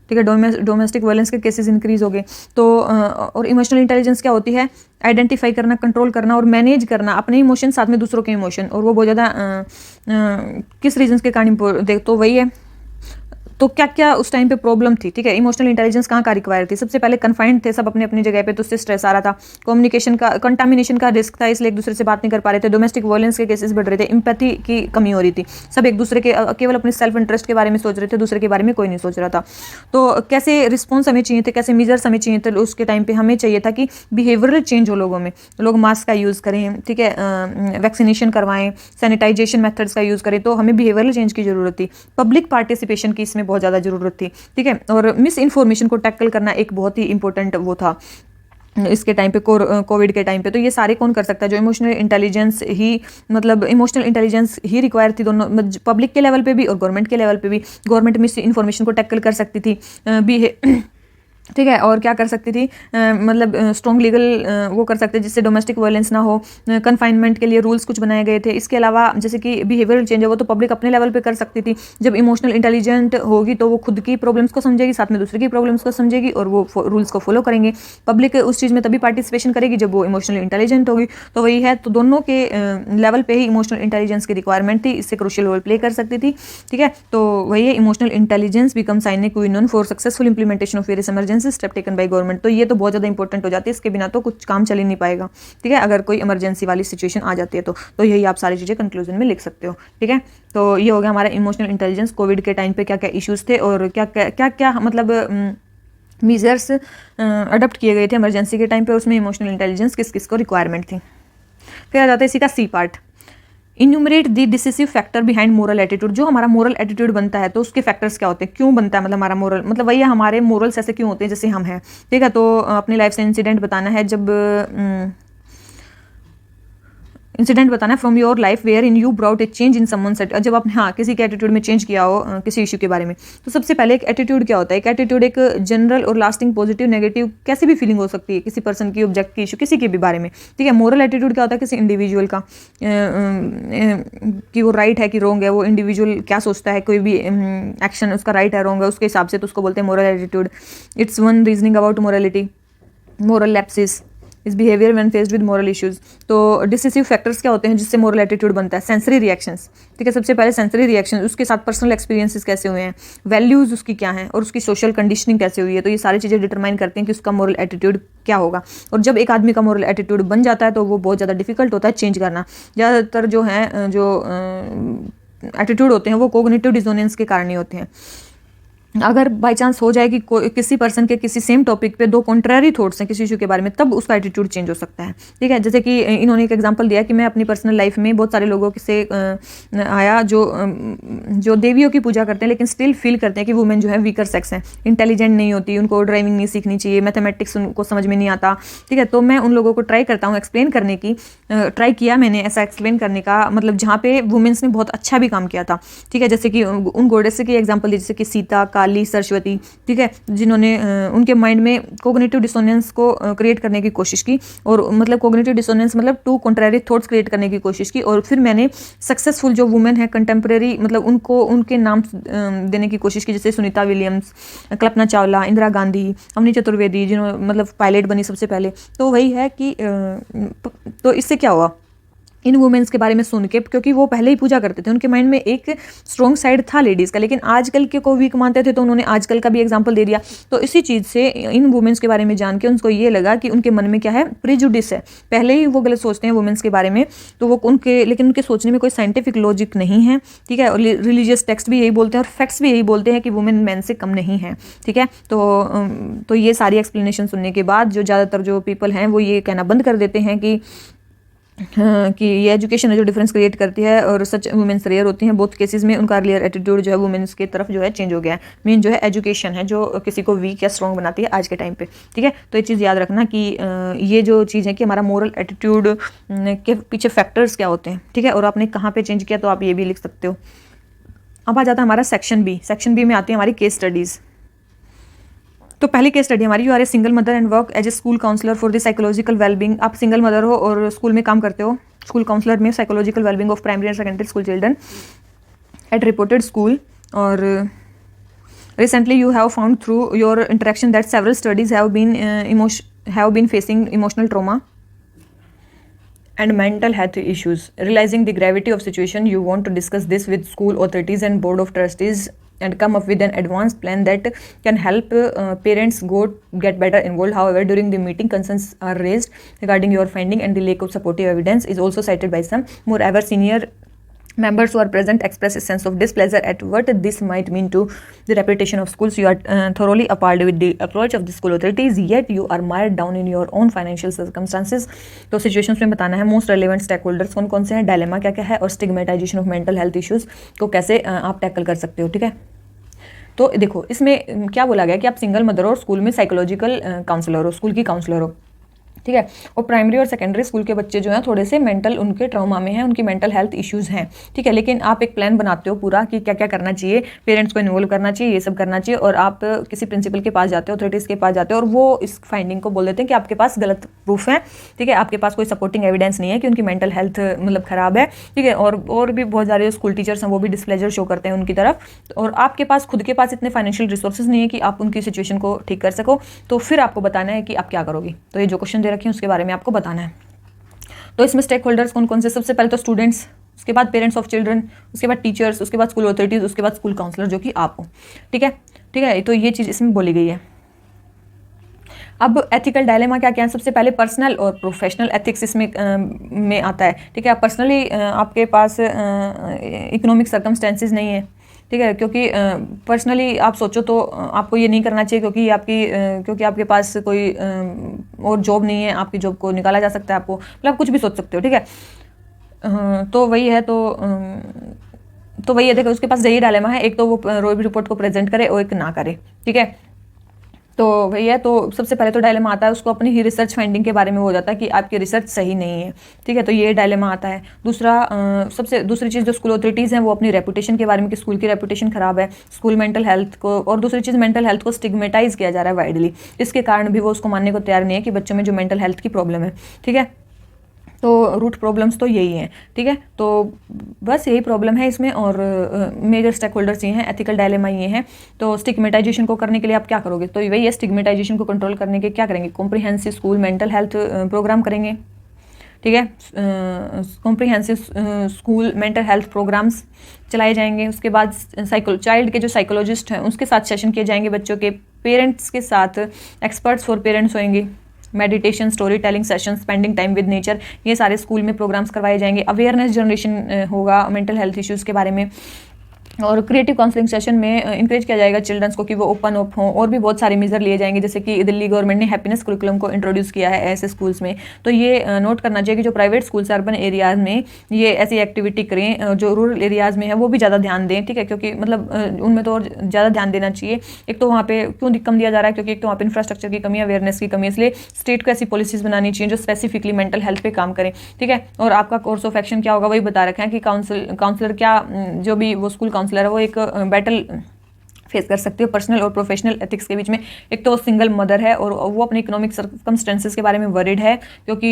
ठीक है, डोमेस्टिक वायलेंस के केसेस इंक्रीज हो गए। तो और इमोशनल इंटेलिजेंस क्या होती है, आइडेंटिफाई करना, कंट्रोल करना और मैनेज करना अपने इमोशन साथ में दूसरों के इमोशन, और वो बहुत ज़्यादा किस रीजंस के कारण देख, तो वही है तो क्या क्या उस टाइम पे प्रॉब्लम थी, ठीक है। इमोशनल इंटेलिजेंस कहाँ रिक्वायर थी, सबसे पहले कन्फाइंड थे सब अपने अपनी जगह पे, तो उससे स्ट्रेस आ रहा था। कम्युनिकेशन का कंटामिनेशन का रिस्क था, इसलिए एक दूसरे से बात नहीं कर पा रहे थे। डोमेस्टिक वायलेंस के केसेस बढ़ रहे थे, एम्पैथी की कमी हो रही थी, सब एक दूसरे के केवल अपने सेल्फ इंटरेस्ट के बारे में सोच रहे थे, दूसरे के बारे में कोई नहीं सोच रहा था। तो कैसे रिस्पॉन्स हमें चाहिए थे, कैसे मेजर्स हमें चाहिए थे उसके टाइम पे, हमें चाहिए था कि बिहेवियरल चेंज हो लोगों में, लोग मास्क का यूज़ करें, ठीक है, वैक्सीनेशन करवाएं, सैनिटाइजेशन मेथड्स का यूज़ करें, तो हमें बिहेवियरल चेंज की जरूरत थी। पब्लिक पार्टिसिपेशन की इसमें बहुत ज़्यादा जरूरत थी, ठीक है। और मिस इन्फॉर्मेशन को टैकल करना एक बहुत ही इंपॉर्टेंट वो था इसके टाइम पे, कोविड के टाइम पे। तो ये सारे कौन कर सकता है, जो इमोशनल इंटेलिजेंस ही, मतलब इमोशनल इंटेलिजेंस ही रिक्वायर थी दोनों, पब्लिक के लेवल पे भी और गवर्नमेंट के लेवल पे भी। गवर्नमेंट मिस इन्फॉर्मेशन को टैकल कर सकती थी, ठीक है, और क्या कर सकती थी, मतलब स्ट्रॉन्ग लीगल वो कर सकते जिससे डोमेस्टिक वायलेंस ना हो। कन्फाइनमेंट के लिए रूल्स कुछ बनाए गए थे। इसके अलावा जैसे कि बिहेवियरल चेंज है वो तो पब्लिक अपने लेवल पे कर सकती थी। जब इमोशनल इंटेलिजेंट होगी तो वो खुद की प्रॉब्लम्स को समझेगी, साथ में दूसरे की प्रॉब्लम्स को समझेगी, और वो रूल्स को फॉलो करेंगे। पब्लिक उस चीज़ में तभी पार्टिसिपेशन करेगी जब वो इमोशनल इंटेलिजेंट होगी। तो वही है, तो दोनों के लेवल पे ही इमोशनल इंटेलिजेंस की रिक्वायरमेंट थी, इससे क्रूशियल रोल प्ले कर सकती थी, ठीक है। तो वही है, इमोशनल इंटेलिजेंस बिकम साइन क्वी non for successful implementation of various emergency step taken by government. तो ये तो बहुत ज़्यादा इंपॉर्टेंट हो जाती है, इसके बिना तो कुछ काम चल ही नहीं पाएगा, ठीक है, अगर कोई इमरजेंसी वाली सिचुएशन आ जाती है तो यही आप सारी चीज़ें कंक्लूजन में लिख सकते हो, ठीक है। तो ये हो गया हमारा इमोशनल इंटेलिजेंस। कोविड के टाइम पे क्या क्या इश्यूज थे और क्या क्या क्या क्या मतलब मीजर्स अडॉप्ट किए गए थे इमरजेंसी के टाइम पे, उसमें इमोशनल इंटेलिजेंस किस किस को रिक्वायरमेंट थी। फिर आ जाता है इसी का C part, enumerate the decisive factor behind moral attitude. जो हमारा मोरल एटीट्यूड बनता है तो उसके फैक्टर्स क्या होते हैं, क्यों बनता है, मतलब हमारा मोरल, मतलब वही है हमारे मोरल्स ऐसे क्यों होते हैं जैसे हम हैं, ठीक है। तो अपनी लाइफ से इंसिडेंट बताना है, जब इंसिडेंट बताना है from your life where in you brought a change in someone set. जब आपने हाँ किसी के एटीट्यूड में चेंज किया हो किसी इशू के बारे में, तो सबसे पहले एक एटीट्यूड क्या होता है, एक एटीट्यूड एक जनरल और लास्टिंग पॉजिटिव नेगेटिव कैसी भी फीलिंग हो सकती है किसी पर्सन की, ऑब्जेक्ट की, इशू किसी के भी बारे में, ठीक है। मोरल एटीट्यूड क्या होता है किसी इंडिविजुअल का, कि वो राइट है कि रॉन्ग है, वो इंडिविजुअल क्या सोचता है, कोई भी एक्शन उसका राइट है रॉन्ग है उसके हिसाब से, तो उसको बोलते हैं moral attitude. It's one reasoning about morality, moral lapses is behaviour when faced with moral issues. तो डिसिसिव फैक्टर्स क्या होते हैं जिससे मोरल एटीट्यूड बनता है, सेंसरी रिएक्शंस, ठीक है। सबसे पहले सेंसरी रिएक्शन, उसके साथ पर्सनल एक्सपीरियंसेस कैसे हुए हैं, वैल्यूज उसकी क्या हैं, और उसकी सोशल कंडीशनिंग कैसे हुई है। तो ये सारी चीज़ें डिटरमाइन करते हैं कि उसका मोरल एटीट्यूड क्या होगा। और जब एक आदमी का मोरल एटीट्यूड बन जाता है तो वो बहुत ज़्यादा डिफिकल्ट होता है चेंज करना। ज़्यादातर जो है जो एटीट्यूड होते हैं वो कोग्निटिव डिसोनेंस के कारण ही होते हैं। अगर बाई चांस हो जाए कि किसी पर्सन के किसी सेम टॉपिक पे दो कॉन्ट्ररी थॉट्स हैं किसी इशू के बारे में, तब उसका एटीट्यूड चेंज हो सकता है, ठीक है। जैसे कि इन्होंने एक एग्जांपल दिया कि मैं अपनी पर्सनल लाइफ में बहुत सारे लोगों से आया जो देवियों की पूजा करते हैं लेकिन स्टिल फील करते हैं कि वुमेन जो है वीकर सेक्स है, इंटेलिजेंट नहीं होती, उनको ड्राइविंग नहीं सीखनी चाहिए, मैथमेटिक्स उनको समझ में नहीं आता, ठीक है। तो मैं उन लोगों को ट्राई करता हूँ एक्सप्लेन करने की, ट्राई किया मैंने ऐसा एक्सप्लेन करने का, मतलब जहाँ पे वुमेन्स ने बहुत अच्छा भी काम किया था, ठीक है। जैसे कि उन गोडेस की एग्जाम्पल दी, जैसे कि सीता, काली, सरस्वती, ठीक है, जिन्होंने उनके माइंड में कोग्निटिव डिसोनेंस को क्रिएट करने की कोशिश की, और मतलब कोग्निटिव डिसोनेंस मतलब टू कॉन्ट्ररी थॉट्स क्रिएट करने की कोशिश की। और फिर मैंने सक्सेसफुल जो वुमेन है कंटेम्प्रेरी, मतलब उनको उनके नाम देने की कोशिश की, जैसे सुनीता विलियम्स, कल्पना चावला, इंदिरा गांधी, अवनी चतुर्वेदी, जिन्होंने मतलब पायलट बनी सबसे पहले। तो वही है कि तो इससे क्या हुआ, इन वुमेन्स के बारे में सुन के, क्योंकि वो पहले ही पूजा करते थे, उनके माइंड में एक स्ट्रॉन्ग साइड था लेडीज़ का, लेकिन आजकल के को वीक मानते थे, तो उन्होंने आजकल का भी एग्जांपल दे दिया। तो इसी चीज़ से इन वुमेन्स के बारे में जान के उनको ये लगा कि उनके मन में क्या है, प्रिजुडिस है, पहले ही वो गलत सोचते हैं वुमेन्स के बारे में। तो वो उनके, लेकिन उनके सोचने में कोई साइंटिफिक लॉजिक नहीं है, ठीक है। और रिलीजियस टेक्स्ट भी यही बोलते हैं और फैक्ट्स भी यही बोलते हैं कि वुमेन मैन से कम नहीं है, ठीक है। तो ये सारी एक्सप्लेनेशन सुनने के बाद जो ज़्यादातर जो पीपल हैं वो ये कहना बंद कर देते हैं कि ये एजुकेशन है जो डिफरेंस क्रिएट करती है, और सच वुमेन्स रेयर होती हैं। बोथ केसेस में उनका अर्लियर एटीट्यूड जो है वुमेन्स की तरफ जो है चेंज हो गया है। मेन जो है एजुकेशन है जो किसी को वीक या स्ट्रॉन्ग बनाती है आज के टाइम पे, ठीक है। तो ये चीज़ याद रखना कि ये जो चीज़ है कि हमारा मोरल एटीट्यूड के पीछे फैक्टर्स क्या होते हैं, ठीक है, और आपने कहाँ पर चेंज किया, तो आप ये भी लिख सकते हो। अब आ जाता है हमारा सेक्शन बी। सेक्शन बी में आती है हमारी केस स्टडीज़। तो पहली केस स्टडी हमारी, you are a single mother and work as a school counsellor for the psychological wellbeing. आप सिंगल मदर हो और स्कूल में काम करते हो, स्कूल काउंसलर में psychological wellbeing of primary and secondary school children at reported school. और recently you have found through your interaction that several studies have been facing emotional trauma and mental health issues. Realizing the gravity of situation, you want to discuss this with school authorities and board of trustees and come up with an advanced plan that can help parents get better involved. However, during the meeting, concerns are raised regarding your finding, and the lack of supportive evidence is also cited by some. Moreover, senior members who are present express a sense of displeasure at what this might mean to the reputation of schools. You are thoroughly appalled with the approach of the school authorities, yet you are mired down in your own financial circumstances. तो situations में बताना है most relevant stake holders कौन कौन से हैं, dilemma क्या क्या है, और stigmatisation of mental health issues को कैसे आप टैकल कर सकते हो। ठीक है, तो देखो इसमें क्या बोला गया कि आप सिंगल मदर हो और स्कूल में साइकोलॉजिकल काउंसलर हो, स्कूल की काउंसलर हो। ठीक है, और प्राइमरी और सेकेंडरी स्कूल के बच्चे जो हैं थोड़े से मेंटल उनके ट्रॉमा में हैं, उनकी मेंटल हेल्थ इश्यूज़ हैं। ठीक है, लेकिन आप एक प्लान बनाते हो पूरा कि क्या क्या करना चाहिए, पेरेंट्स को इन्वॉल्व करना चाहिए, ये सब करना चाहिए, और आप किसी प्रिंसिपल के पास जाते हो, अथॉरिटीज़ के पास जाते हो, और वो इस फाइंडिंग को बोल देते हैं कि आपके पास गलत प्रूफ है। ठीक है, आपके पास कोई सपोर्टिंग एविडेंस नहीं है कि उनकी मेंटल हेल्थ मतलब ख़राब है। ठीक है, और भी बहुत सारे स्कूल टीचर्स हैं वो भी डिस्प्लेजर शो करते हैं उनकी तरफ, और आपके पास खुद के पास इतने फाइनेंशियल रिसोर्सेज नहीं है कि आप उनकी सिचुएशन को ठीक कर सको। तो फिर आपको बताना है कि आप क्या करोगे। तो ये जो क्वेश्चन दे रखे हैं उसके बारे में आपको बताना है। तो इसमें स्टेक होल्डर्स कौन कौन से, सबसे पहले तो स्टूडेंट्स, उसके बाद पेरेंट्स ऑफ चिल्ड्रन, उसके बाद टीचर्स, उसके बाद स्कूल अथॉरिटीज, उसके बाद स्कूल काउंसलर जो कि आप हो। ठीक है, ठीक है, तो ये चीज़ इसमें बोली गई है। अब एथिकल डायलेमा क्या क्या है, सबसे पहले पर्सनल और प्रोफेशनल एथिक्स इसमें में आता है। ठीक है, पर्सनली आपके पास इकोनॉमिक सर्कमस्टेंसेज नहीं है। ठीक है, क्योंकि पर्सनली आप सोचो तो आपको ये नहीं करना चाहिए क्योंकि आपके पास कोई और जॉब नहीं है, आपकी जॉब को निकाला जा सकता है, आपको मतलब कुछ भी सोच सकते हो। ठीक है, तो वही है, तो वही है, देखो उसके पास यही डायलेमा है, एक तो वो रोई रिपोर्ट को प्रेजेंट करे और एक ना करे। ठीक है, तो वही है, तो सबसे पहले तो डायलेमा आता है उसको अपनी ही रिसर्च फाइंडिंग के बारे में हो जाता है कि आपकी रिसर्च सही नहीं है। ठीक है, तो ये डायलेमा आता है। दूसरी चीज़ जो स्कूल अथॉरिटीज़ हैं वो अपनी रेपुटेशन के बारे में कि स्कूल की रेपुटेशन ख़राब है, स्कूल मेंटल हेल्थ को, और दूसरी चीज़ मेंटल हेल्थ को स्टिग्मेटाइज किया जा रहा है वाइडली, इसके कारण भी वो उसको मानने को तैयार नहीं है कि बच्चों में जो मेंटल हेल्थ की प्रॉब्लम है। ठीक है, तो रूट प्रॉब्लम्स तो यही हैं। ठीक है, तो बस यही प्रॉब्लम है इसमें, और मेजर स्टेक होल्डर्स ये हैं, एथिकल डायलेमा ये हैं। तो स्टिग्मेटाइजेशन को करने के लिए आप क्या करोगे, तो वही है, स्टिग्मेटाइजेशन को कंट्रोल करने के क्या करेंगे, comprehensive school mental health programme करेंगे। ठीक है, comprehensive school mental health programmes चलाए जाएंगे। उसके बाद चाइल्ड के जो साइकोलॉजिस्ट हैं उसके साथ सेशन किए जाएंगे, बच्चों के पेरेंट्स के साथ एक्सपर्ट्स फॉर पेरेंट्स होंगे, meditation, story telling session, spending time with nature, ये सारे स्कूल में प्रोग्राम्स करवाए जाएंगे। अवेयरनेस जनरेशन होगा मेंटल हेल्थ इश्यूज़ के बारे में, और क्रिएटिव काउंसलिंग सेशन में इंकरेज किया जाएगा चिल्ड्रंस को कि वो ओपन अप हों, और भी बहुत सारे मेजर लिए जाएंगे, जैसे कि दिल्ली गवर्नमेंट ने हैप्पीनेस करिकुलम को इंट्रोड्यूस किया है ऐसे स्कूल्स में। तो ये नोट करना चाहिए कि जो प्राइवेट स्कूल्स अर्बन एरियाज़ में ये ऐसी एक्टिविटी करें, जो रूरल एरियाज़ में है वो भी ज़्यादा ध्यान दें। ठीक है, क्योंकि मतलब उनमें तो और ज़्यादा ध्यान देना चाहिए। एक तो वहाँ पे क्यों कम दिया जा रहा है, क्योंकि एक तो वहाँ पे इंफ्रास्ट्रक्चर की कमी है, अवेयरनेस की कमी है, इसलिए स्टेट को ऐसी पॉलिसीज़ बनानी चाहिए जो स्पेसिफिकली मेंटल हेल्थ पे काम करें। ठीक है, और आपका कोर्स ऑफ एक्शन क्या होगा वही बता रखा है कि काउंसलर क्या, जो भी वो स्कूल काउंसलर है वो एक बैटल फेस कर सकते हो पर्सनल और प्रोफेशनल एथिक्स के बीच में। एक तो वो सिंगल मदर है और वो अपने इकोनॉमिक सर्कमस्टेंसेस के बारे में वरीड है, क्योंकि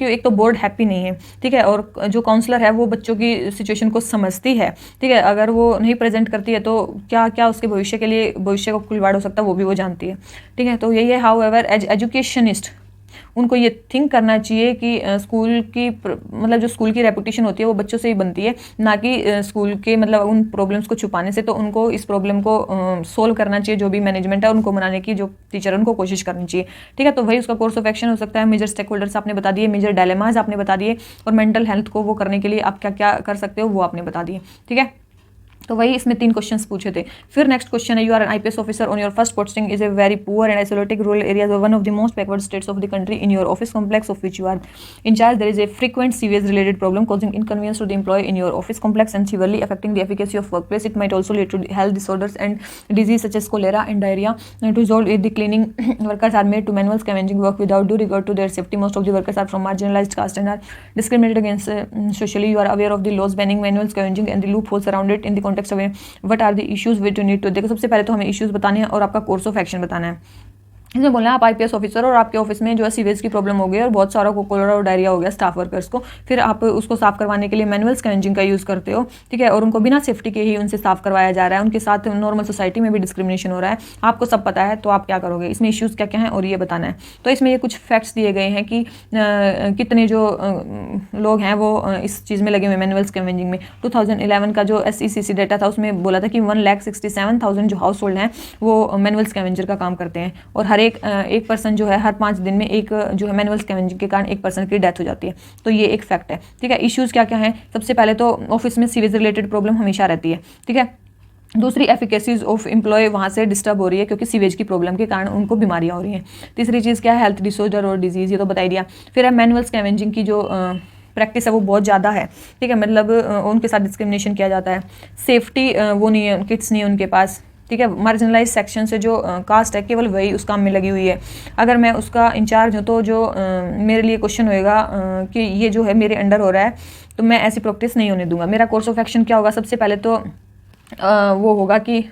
एक तो बोर्ड हैप्पी नहीं है। ठीक है, और जो काउंसलर है वो बच्चों की सिचुएशन को समझती है। ठीक है, अगर वो नहीं प्रेजेंट करती है तो क्या क्या उसके भविष्य को खिलवाड़ हो सकता है वो भी वो जानती है। ठीक है, तो यही है। हाउ एवर एजुकेशनिस्ट उनको ये थिंक करना चाहिए कि स्कूल की मतलब जो स्कूल की रेपुटेशन होती है वो बच्चों से ही बनती है, ना कि स्कूल के मतलब उन प्रॉब्लम्स को छुपाने से। तो उनको इस प्रॉब्लम को सोल्व करना चाहिए, जो भी मैनेजमेंट है उनको मनाने की, जो टीचर है उनको कोशिश करनी चाहिए। ठीक है, तो वही उसका कोर्स ऑफ एक्शन हो सकता है। मेजर स्टेक होल्डर्स आपने बता दिए, मेजर डायलेमाज आपने बता दिए, और मेंटल हेल्थ को वो करने के लिए आप क्या क्या कर सकते हो वो आपने बता दिए। ठीक है, तो वही इसमें 3 क्वेश्चंस पूछे थे। फिर नेक्स्ट क्वेश्चन है, you are an IPS officer on your first posting is a very poor and isolated rural areas of one of the most backward states of the country in your office complex of which you are in charge there is a frequent sewage related problem causing inconvenience to the employee in your office complex and severely affecting the efficacy of workplace. It might also lead to health disorders and disease such as cholera and diarrhea. To resolve it, the cleaning workers are made to manual scavenging work without due regard to their safety. Most of the workers are from marginalized caste and are discriminated against socially. You are aware of the laws banning manual scavenging and the loopholes around it in the context of a what are the issues which you need to। देखो सबसे पहले तो हमें issues बताने हैं और आपका course of action बताना है। इसमें बोलना है आप आईपीएस ऑफिसर और आपके ऑफिस में जो है सीवेज की प्रॉब्लम हो गई और बहुत सारा कोलेरा और डायरिया हो गया स्टाफ वर्कर्स को, फिर आप उसको साफ करवाने के लिए मैनुअल स्कैवेंजिंग का यूज़ करते हो, ठीक है, और उनको बिना सेफ्टी के ही उनसे साफ करवाया जा रहा है, उनके साथ नॉर्मल सोसाइटी में भी डिस्क्रिमिनेशन हो रहा है, आपको सब पता है, तो आप क्या करोगे, इसमें इश्यूज़ क्या क्या हैं और ये बताना है। तो इसमें ये कुछ फैक्ट्स दिए गए हैं कि कितने जो लोग हैं वो इस चीज़ में लगे हुए मैनुअल स्कैवेंजिंग में। 2011 का जो SECC डाटा था उसमें बोला था कि 1,67,000 जो हाउस होल्ड हैं वो मैनुअल स्कैवेंजर का काम करते हैं, और हर एक पर्सन जो है हर 5 दिन में एक जो है मैनुअल स्कैवेंजिंग के कारण एक पर्सन की डेथ हो जाती है। तो ये एक फैक्ट है, ठीक है। इश्यूज़ क्या क्या हैं, सबसे पहले तो ऑफिस में सीवेज रिलेटेड प्रॉब्लम हमेशा रहती है, ठीक है। दूसरी, एफिकेसीज ऑफ एम्प्लॉय वहाँ से डिस्टर्ब हो रही है क्योंकि सीवेज की प्रॉब्लम के कारण उनको बीमारियाँ हो रही हैं। तीसरी चीज़ क्या है, हेल्थ डिसऑर्डर और डिजीज़, ये तो बता ही दिया। फिर है मैनुअल स्कैवेंजिंग की जो प्रैक्टिस है वो बहुत ज़्यादा है, ठीक है, मतलब उनके साथ डिस्क्रिमिनेशन किया जाता है। सेफ्टी वो नहीं है, किट्स नहीं है उनके पास, ठीक है। मार्जिनलाइज सेक्शन से जो कास्ट है केवल वही उस काम में लगी हुई है। अगर मैं उसका इंचार्ज हूँ तो जो मेरे लिए क्वेश्चन होएगा कि ये जो है मेरे अंडर हो रहा है, तो मैं ऐसी प्रैक्टिस नहीं होने दूंगा। मेरा कोर्स ऑफ एक्शन क्या होगा, सबसे पहले तो वो होगा कि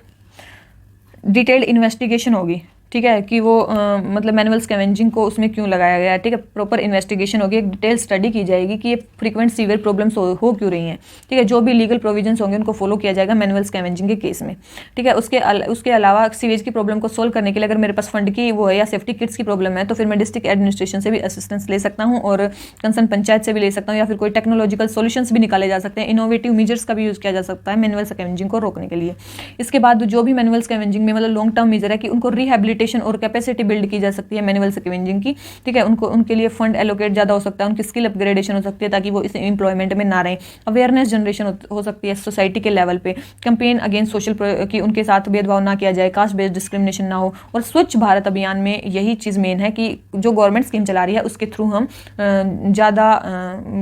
डिटेल्ड इन्वेस्टिगेशन होगी, ठीक है, कि वो मतलब मैनुअल स्कैवेंजिंग को उसमें क्यों लगाया गया है, ठीक है। प्रॉपर इन्वेस्टिगेशन होगी, एक डिटेल स्टडी की जाएगी कि ये फ्रीक्वेंट सीवियर प्रॉब्लम्स हो क्यों रही हैं, ठीक है। जो भी लीगल प्रोविजंस होंगे उनको फॉलो किया जाएगा मैनुअल स्कैवेंजिंग के केस में, ठीक है। उसके अलावा सीवेज की प्रॉब्लम को सोल्व करने के लिए अगर मेरे पास फंड की वो है या सेफ्टी किट्स की प्रॉब्लम है तो फिर मैं डिस्ट्रिक्ट एडमिनिस्ट्रेशन से भी असिस्टेंस ले सकता हूँ और कंसर्न पंचायत से भी ले सकता हूँ, या फिर कोई टेक्नोलॉजिकल सॉल्यूशंस भी निकाले जा सकते हैं, इनोवेटिव मेजर्स का भी यूज़ किया जा सकता है मैनुअल स्कैवेंजिंग को रोकने के लिए। इसके बाद जो भी मैनुअल स्कैवेंजिंग में मतलब लॉन्ग टर्म मेजर है कि उनको रिहेबिलिटेशन और कैपेसिटी बिल्ड की जा सकती है मैनुअल स्कैवेंजिंग की, ठीक है। उनके लिए फंड एलोकेट ज़्यादा हो सकता है, उनकी स्किल अपग्रेडेशन हो सकती है ताकि वो इस एम्प्लॉयमेंट में ना रहें। अवेयरनेस जनरेशन हो सकती है सोसाइटी के लेवल पे, कैंपेन अगेंस्ट सोशल कि उनके साथ भेदभाव ना किया जाए, कास्ट बेस्ड डिस्क्रिमिनेशन ना हो। और स्वच्छ भारत अभियान में यही चीज़ मेन है कि जो गवर्नमेंट स्कीम चला रही है उसके थ्रू हम ज़्यादा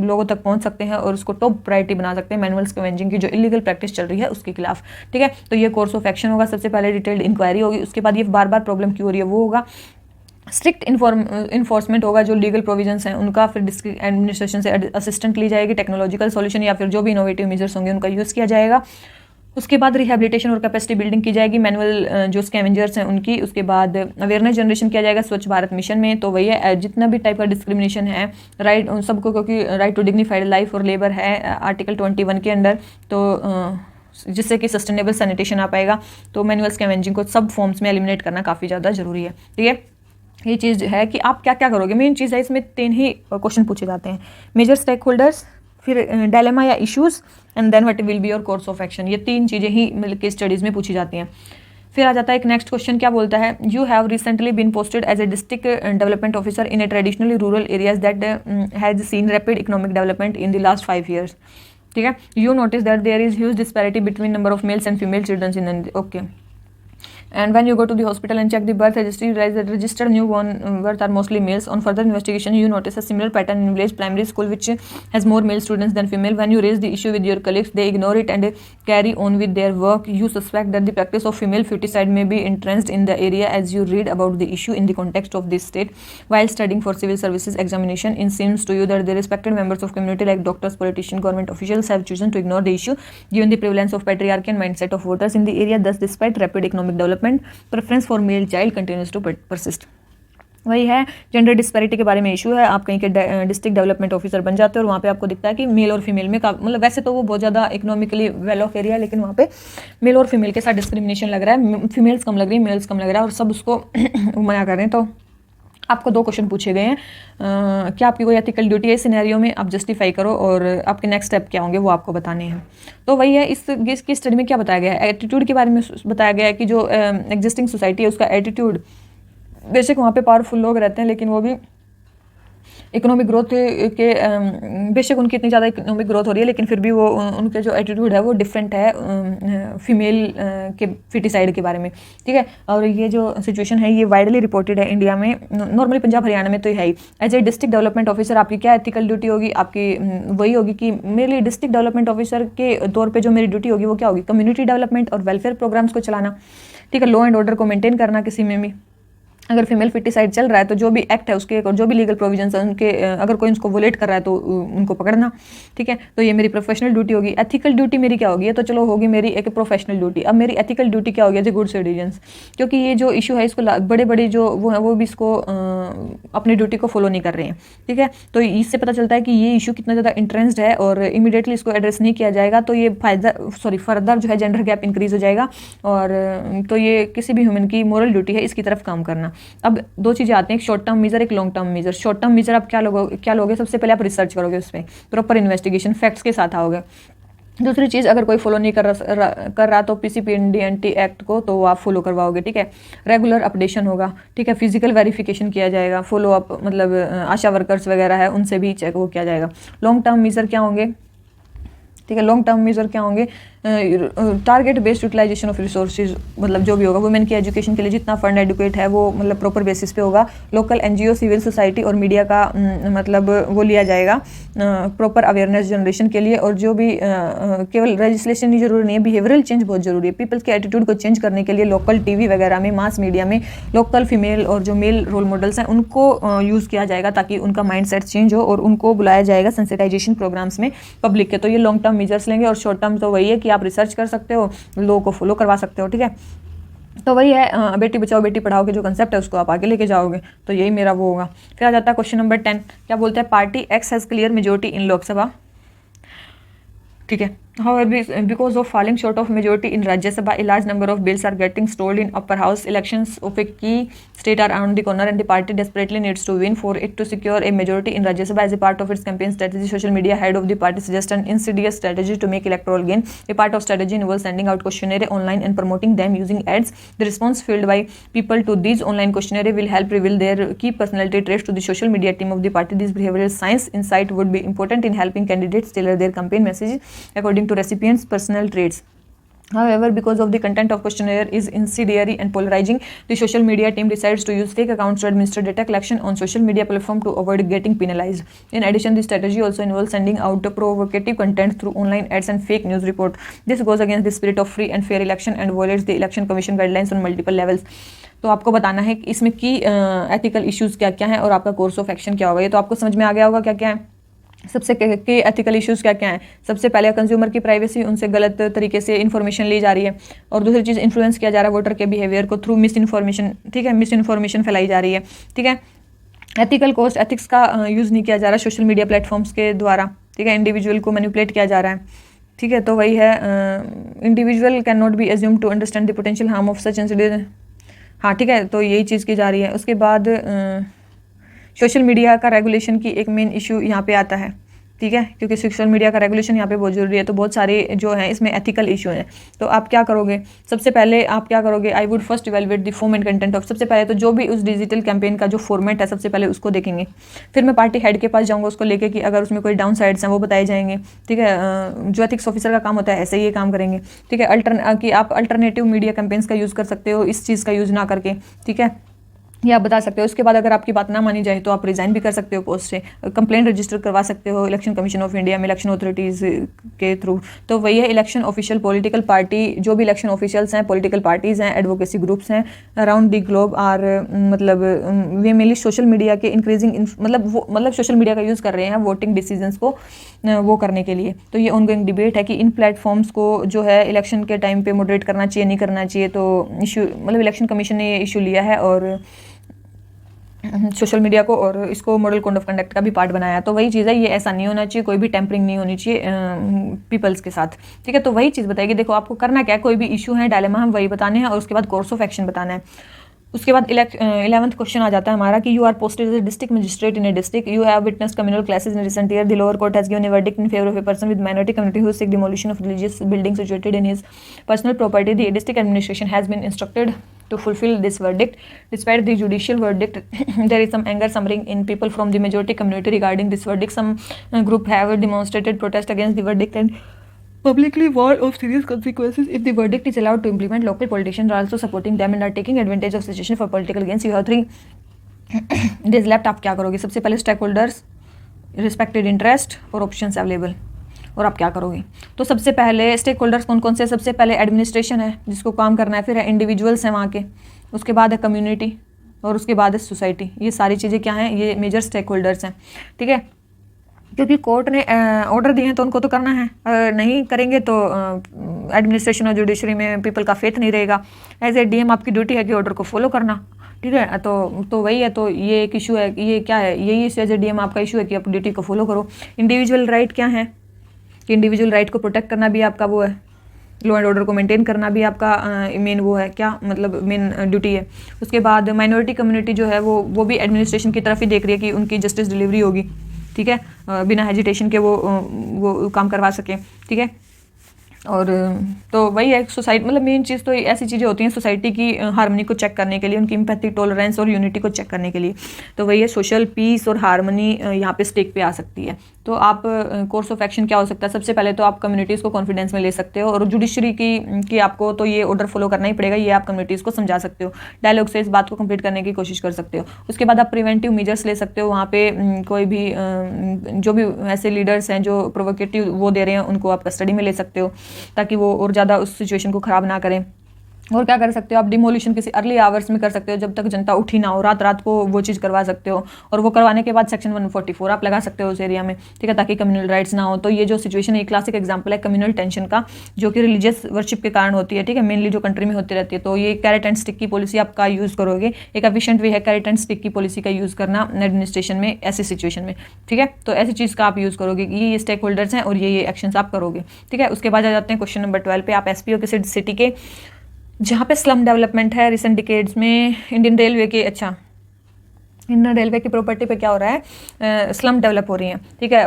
लोगों तक पहुँच सकते हैं और उसको टॉप प्रायोरिटी बना सकते हैं मैनुअल स्कैवेंजिंग की जो इलीगल प्रैक्टिस चल रही है उसके खिलाफ, ठीक है। तो ये कोर्स ऑफ एक्शन होगा, सबसे पहले डिटेल्ड इंक्वायरी होगी, उसके बाद ये बार बार प्रॉब्लम क्यों हो रही है वो होगा, स्ट्रिक्ट इन्फोर्समेंट होगा, जो लीगल प्रोविजंस हैं उनका, फिर डिस्ट्रिक्ट एडमिनिस्ट्रेशन से असिस्टेंट ली जाएगी, टेक्नोलॉजिकल सॉल्यूशन या फिर जो भी इनोवेटिव मेजर्स होंगे उनका यूज़ किया जाएगा। उसके बाद रिहेबिलिटेशन और कैपेसिटी बिल्डिंग की जाएगी मैनुअल जो स्कैवेंजर्स हैं उनकी। उसके बाद अवेयरनेस जनरेशन किया जाएगा स्वच्छ भारत मिशन में। तो वही है, जितना भी टाइप का डिस्क्रिमिनेशन है राइट उन सबको, क्योंकि राइट टू डिग्निफाइड लाइफ और लेबर है आर्टिकल 21 के अंडर, तो जिससे कि सस्टेनेबल सैनिटेशन आ पाएगा, तो मैनुअल स्कैवेंजिंग को सब फॉर्म्स में एलिमिनेट करना काफ़ी ज़्यादा जरूरी है, ठीक है। ये चीज़ है कि आप क्या क्या करोगे, मेन चीज़ है इसमें 3 ही क्वेश्चन पूछे जाते हैं, मेजर स्टेक होल्डर्स, फिर डायलेमा या issues, and then what will be your course of action. ये 3 चीज़ें ही मिल के स्टडीज़ में पूछी जाती हैं। फिर आ जाता है एक नेक्स्ट क्वेश्चन, क्या बोलता है, you have recently been posted as a district development officer in a traditionally rural areas that has seen rapid economic development in the last 5 years, ठीक है। You notice that there is huge disparity between number of males and female childrens in, okay. And when you go to the hospital and check the birth registry, you realize that registered newborn birth are mostly males. On further investigation, you notice a similar pattern in village primary school, which has more male students than female. When you raise the issue with your colleagues, they ignore it and carry on with their work. You suspect that the practice of female feticide may be entrenched in the area as you read about the issue in the context of this state. While studying for civil services examination, it seems to you that the respected members of community like doctors, politicians, government officials have chosen to ignore the issue given the prevalence of patriarchy and mindset of voters in the area. Thus, despite rapid economic development, preference for male child continues to persist. वही है, gender disparity के बारे में issue है। आप कहीं के district development officer बन जाते हो और वहाँ पे आपको दिखता है कि मेल और फीमेल में मतलब वैसे तो वो बहुत ज़्यादा इकोनॉमिकली वेल ऑफ एरिया है, लेकिन वहाँ पे मेल और फीमेल के साथ डिस्क्रिमिनेशन लग रहा है, फीमेल्स कम लग रही है, मेल्स कम लग रहा है, और सब उसको मना कर रहे हैं। तो आपको 2 क्वेश्चन पूछे गए हैं, क्या आपकी कोई एथिकल ड्यूटी है इस सिनेरियो में, आप जस्टिफाई करो, और आपके नेक्स्ट स्टेप क्या होंगे वो आपको बताने हैं। तो वही है, इसकी स्टडी में क्या बताया गया है, एटीट्यूड के बारे में बताया गया है कि जो एग्जिस्टिंग सोसाइटी है उसका एटीट्यूड, बेशक वहाँ पे पावरफुल लोग रहते हैं लेकिन वो भी इकोनॉमिक ग्रोथ के बेशक उनकी इतनी ज़्यादा इकोनॉमिक ग्रोथ हो रही है लेकिन फिर भी वो उनके जो एटीट्यूड है वो डिफरेंट है फीमेल के फिटिसाइड के बारे में, ठीक है। और ये जो सिचुएशन है ये वाइडली रिपोर्टेड है इंडिया में, नॉर्मली पंजाब हरियाणा में तो है ही। As a district development officer आपकी क्या एथिकल ड्यूटी होगी, आपकी वही होगी कि मेरे लिए डिस्ट्रिक्ट डेवलपमेंट ऑफिसर के तौर पर जो मेरी ड्यूटी होगी वो क्या होगी, कम्युनिटी डेवलपमेंट और वेलफेयर प्रोग्राम्स को चलाना, ठीक है, लॉ एंड ऑर्डर को मेंटेन करना किसी में भी, अगर फीमेल फिटिसाइड चल रहा है तो जो भी एक्ट है उसके और जो भी लीगल प्रोविजंस है उनके अगर कोई उसको वोलेट कर रहा है तो उनको पकड़ना, ठीक है। तो ये मेरी प्रोफेशनल ड्यूटी होगी। एथिकल ड्यूटी मेरी क्या होगी, तो चलो होगी मेरी एक प्रोफेशनल ड्यूटी। अब मेरी एथिकल ड्यूटी क्या होगी एज ए गुड सिटीजन्स, क्योंकि ये जो इशू है इसको बड़े बड़े जो वो है वो भी इसको अपनी ड्यूटी को फॉलो नहीं कर रहे हैं, ठीक है। तो इससे पता चलता है कि ये इशू कितना ज़्यादा इंट्रेंस्ड है और इमीडिएटली इसको एड्रेस नहीं किया जाएगा तो ये फर्दर जो है जेंडर गैप इंक्रीज हो जाएगा। और तो ये किसी भी ह्यूमन की मोरल ड्यूटी है इसकी तरफ काम करना। अब दो चीज़ें आती हैं, एक शॉर्ट टर्म मेजर, एक long term measure. Short term measure आप क्या लोगे, सबसे पहले आप रिसर्च करोगे, उस पर प्रॉपर इन्वेस्टिगेशन फैक्ट्स के साथ आओगे। दूसरी चीज़, अगर कोई फॉलो नहीं कर रहा तो पीसीपीएनडीएनटी एक्ट को तो आप फॉलो करवाओगे, ठीक है। रेगुलर अपडेशन होगा, ठीक है। फिजिकल वेरिफिकेशन किया जाएगा, फॉलो अप मतलब आशा वर्कर्स वगैरह है उनसे भी चेक वो किया जाएगा। लॉन्ग टर्म मेजर क्या होंगे, ठीक है। लॉन्ग टर्म मेजर क्या होंगे, target based utilisation of resources, मतलब जो भी होगा वुमेन की एजुकेशन के लिए जितना फंड एडुकेट है वो मतलब प्रॉपर बेसिस पे होगा। लोकल एनजीओ, सिविल सोसाइटी और मीडिया का मतलब वो लिया जाएगा प्रॉपर अवेयरनेस जनरेशन के लिए। और जो भी केवल रजिस्ट्रेशन ही जरूरी नहीं है, बिहेवियरल चेंज बहुत जरूरी है। पीपल्स के एटीट्यूड को चेंज करने के लिए लोकल टीवी वगैरह में, मास मीडिया में लोकल फीमेल और जो मेल रोल मॉडल्स हैं उनको यूज़ किया जाएगा ताकि उनका माइंड सेट चेंज हो और उनको बुलाया जाएगा सेंसिटाइजेशन प्रोग्राम्स में पब्लिक के। तो ये लॉन्ग टर्म मेजर्स लेंगे। और शॉर्ट टर्म तो वही है कि आप रिसर्च कर सकते हो, लोगों को फॉलो करवा सकते हो, ठीक है। तो वही है बेटी बचाओ बेटी पढ़ाओ के जो कंसेप्ट है उसको आप आगे लेके जाओगे। तो यही मेरा वो होगा। फिर आ जाता है क्वेश्चन नंबर 10, क्या बोलते हैं, party x has clear majority in Lok Sabha, ठीक है। However, because of falling short of majority in Rajya Sabha, a large number of bills are getting stalled in upper house. Elections of a key state are around the corner and the party desperately needs to win for it to secure a majority in Rajya Sabha. As a part of its campaign strategy, social media head of the party suggests an insidious strategy to make electoral gain. A part of strategy involves sending out questionnaire online and promoting them using ads. The response filled by people to these online questionnaire will help reveal their key personality traits to the social media team of the party. This behavioral science insight would be important in helping candidates tailor their campaign messages according to recipients' personal traits. However, because of the content of questionnaire is incendiary and polarizing, the social media team decides to use fake accounts to administer data collection on social media platform to avoid getting penalized. In addition, the strategy also involves sending out provocative content through online ads and fake news report. This goes against the spirit of free and fair election and violates the election commission guidelines on multiple levels. तो आपको बताना है कि इसमें की ethical issues क्या क्या हैं और आपका कोर्स ऑफ एक्शन क्या होगा। ये तो आपको समझ में आ गया होगा क्या क्या है। सबसे के एथिकल इश्यूज़ क्या क्या हैं। सबसे पहले कंज्यूमर की प्राइवेसी, उनसे गलत तरीके से इन्फॉर्मेशन ली जा रही है। और दूसरी चीज़, इन्फ्लुएंस किया जा रहा है वोटर के बिहेवियर को थ्रू मिस इन्फॉर्मेशन, ठीक है। मिस इन्फॉर्मेशन फैलाई जा रही है, ठीक है। एथिकल कोस्ट, एथिक्स का यूज़ नहीं किया जा रहा सोशल मीडिया प्लेटफॉर्म्स के द्वारा, ठीक है। इंडिविजुअल को मैनिपुलेट किया जा रहा है, ठीक है। तो वही है, individual can not be assume to understand the potential harm of such incident, हाँ, ठीक है। तो यही चीज़ की जा रही है। उसके बाद सोशल मीडिया का रेगुलेशन की एक मेन इशू यहाँ पे आता है, ठीक है, क्योंकि सोशल मीडिया का रेगुलेशन यहाँ पे बहुत जरूरी है। तो बहुत सारे जो हैं इसमें एथिकल इशू हैं। तो आप क्या करोगे, सबसे पहले आप क्या करोगे, I would first evaluate the form and content of, सबसे पहले तो जो भी उस डिजिटल कैंपेन का जो फॉर्मेट है सबसे पहले उसको देखेंगे। फिर मैं पार्टी हेड के पास जाऊँगा उसको लेके कि अगर उसमें कोई डाउन साइड्स हैं वो बताए जाएंगे, ठीक है। जो एथिक्स ऑफिसर का काम होता है ऐसे ही ये काम करेंगे, ठीक है। कि आप अल्टरनेटिव मीडिया कैंपेन्स का यूज़ कर सकते हो इस चीज़ का यूज़ ना करके, ठीक है, ये आप बता सकते हो। उसके बाद अगर आपकी बात ना मानी जाए तो आप रिज़ाइन भी कर सकते हो पोस्ट से, कंप्लेंट रजिस्टर करवा सकते हो इलेक्शन कमीशन ऑफ इंडिया में इलेक्शन अथॉरिटीज़ के थ्रू। तो वही है इलेक्शन ऑफिशियल पॉलिटिकल पार्टी, जो भी इलेक्शन ऑफिशियल्स हैं, पॉलिटिकल पार्टीज़ हैं, एडवोकेसी ग्रुप्स हैं अराउंड द ग्लोब आर मतलब वे मेनली सोशल मीडिया के इंक्रीजिंग मतलब सोशल मीडिया का यूज़ कर रहे हैं वोटिंग डिसीजंस को वो करने के लिए। तो ये ऑनगोइंग डिबेट है कि इन प्लेटफॉर्म्स को जो है इलेक्शन के टाइम पे मॉडरेट करना चाहिए नहीं करना चाहिए। तो इशू मतलब इलेक्शन कमीशन ने ये इशू लिया है और सोशल मीडिया को और इसको मॉडल कोड ऑफ कंडक्ट का भी पार्ट बनाया। तो वही चीज़ है, ये ऐसा नहीं होना चाहिए, कोई भी टेम्परिंग नहीं होनी चाहिए पीपल्स के साथ, ठीक है। तो वही चीज़ बताएगी, देखो आपको करना क्या है, कोई भी इशू है डायलेमा हम वही बताने हैं और उसके बाद कोर्स ऑफ एक्शन बताना है। उसके बाद 11th क्वेश्चन आ जाता है हमारा कि you are posted as a district magistrate in a district, you have witnessed communal clashes in recent year, the lower court has given a verdict in favour of a person with minority community who seek demolition of religious building situated in his personal property, the district administration has been instructed to fulfill this verdict. Despite the judicial verdict, there is some anger simmering in people from the majority community regarding this verdict. Some group have demonstrated protest against the verdict and publicly warned of serious consequences if the verdict is allowed to implement. Local politicians are also supporting them and are taking advantage of situation for political gains. You have 3 days left. आप क्या करोगे, सबसे पहले stake holders, respected interest और options available, और आप क्या करोगे। तो सबसे पहले स्टेक होल्डर्स कौन कौन से, सबसे पहले एडमिनिस्ट्रेशन है जिसको काम करना है, फिर है इंडिविजुअल्स हैं वहाँ के, उसके बाद है कम्युनिटी, और उसके बाद है सोसाइटी। ये सारी चीज़ें क्या हैं, ये मेजर स्टेक होल्डर्स हैं, ठीक है। क्योंकि कोर्ट ने ऑर्डर दिए हैं तो उनको तो करना है, अगर नहीं करेंगे तो एडमिनिस्ट्रेशन और जुडिशरी में पीपल का फेथ नहीं रहेगा। एज ए डीएम आपकी ड्यूटी है कि ऑर्डर को फॉलो करना, ठीक है। तो वही है, तो ये एक इशू है, ये क्या है, यही एज ए डीएम आपका इशू है कि आप ड्यूटी को फॉलो करो। इंडिविजुअल राइट क्या है कि इंडिविजुअल राइट को प्रोटेक्ट करना भी आपका वो है, लॉ एंड ऑर्डर को मेंटेन करना भी आपका मेन वो है, क्या मतलब मेन ड्यूटी है। उसके बाद माइनॉरिटी कम्युनिटी जो है वो भी एडमिनिस्ट्रेशन की तरफ ही देख रही है कि उनकी जस्टिस डिलीवरी होगी, ठीक है, बिना हेजिटेशन के वो काम करवा सकें, ठीक है। और तो वही है सोसाइटी, मतलब मेन चीज़ तो ऐसी चीज़ें होती हैं सोसाइटी की हार्मनी को चेक करने के लिए, उनकी एम्पैथी, टॉलरेंस और यूनिटी को चेक करने के लिए। तो वही है सोशल पीस और हार्मनी यहाँ पे स्टेक पे आ सकती है। तो आप कोर्स ऑफ एक्शन क्या हो सकता है, सबसे पहले तो आप कम्युनिटीज़ को कॉन्फिडेंस में ले सकते हो, और जुडिशरी की आपको तो ये ऑर्डर फॉलो करना ही पड़ेगा, ये आप कम्युनिटीज़ को समझा सकते हो, डायलॉग से इस बात को कंप्लीट करने की कोशिश कर सकते हो। उसके बाद आप प्रिवेंटिव मेजर्स ले सकते हो, वहाँ पे कोई भी जो भी ऐसे लीडर्स हैं जो प्रोवोकेटिव वो दे रहे हैं उनको आप कस्टडी में ले सकते हो, ताकि वो और ज़्यादा उस सिचुएशन को ख़राब ना करें। और क्या कर सकते हो आप, डिमोलिशन किसी अर्ली आवर्स में कर सकते हो, जब तक जनता उठी ना हो, रात रात को वो चीज़ करवा सकते हो, और वो करवाने के बाद सेक्शन 144 आप लगा सकते हो उस एरिया में, ठीक है, ताकि कम्युनल राइट्स ना हो। तो ये जो सिचुएशन है, क्लासिक एग्जांपल है कम्युनल टेंशन का, जो कि रिलीजियस वर्शिप के कारण होती है, ठीक है, मेनली जो कंट्री में होती रहती है। तो ये कैरेट एंड स्टिक की पॉलिसी आपका यूज़ करोगे, एक एफिशिएंट वे है कैरेट एंड स्टिक की पॉलिसी का यूज़ करना एडमिनिस्ट्रेशन में ऐसी सिचुएशन में, ठीक है। तो ऐसी चीज़ का आप यूज़ करोगे, ये स्टेक होल्डर्स हैं और ये एक्शंस आप करोगे, ठीक है। उसके बाद आ जाते हैं क्वेश्चन नंबर 12 पे। आप एसपीओ किसी सिटी के जहाँ पे स्लम डेवलपमेंट है रिसेंट डिकेड्स में, इंडियन रेलवे की प्रॉपर्टी पे क्या हो रहा है, स्लम डेवलप हो रही हैं, ठीक है।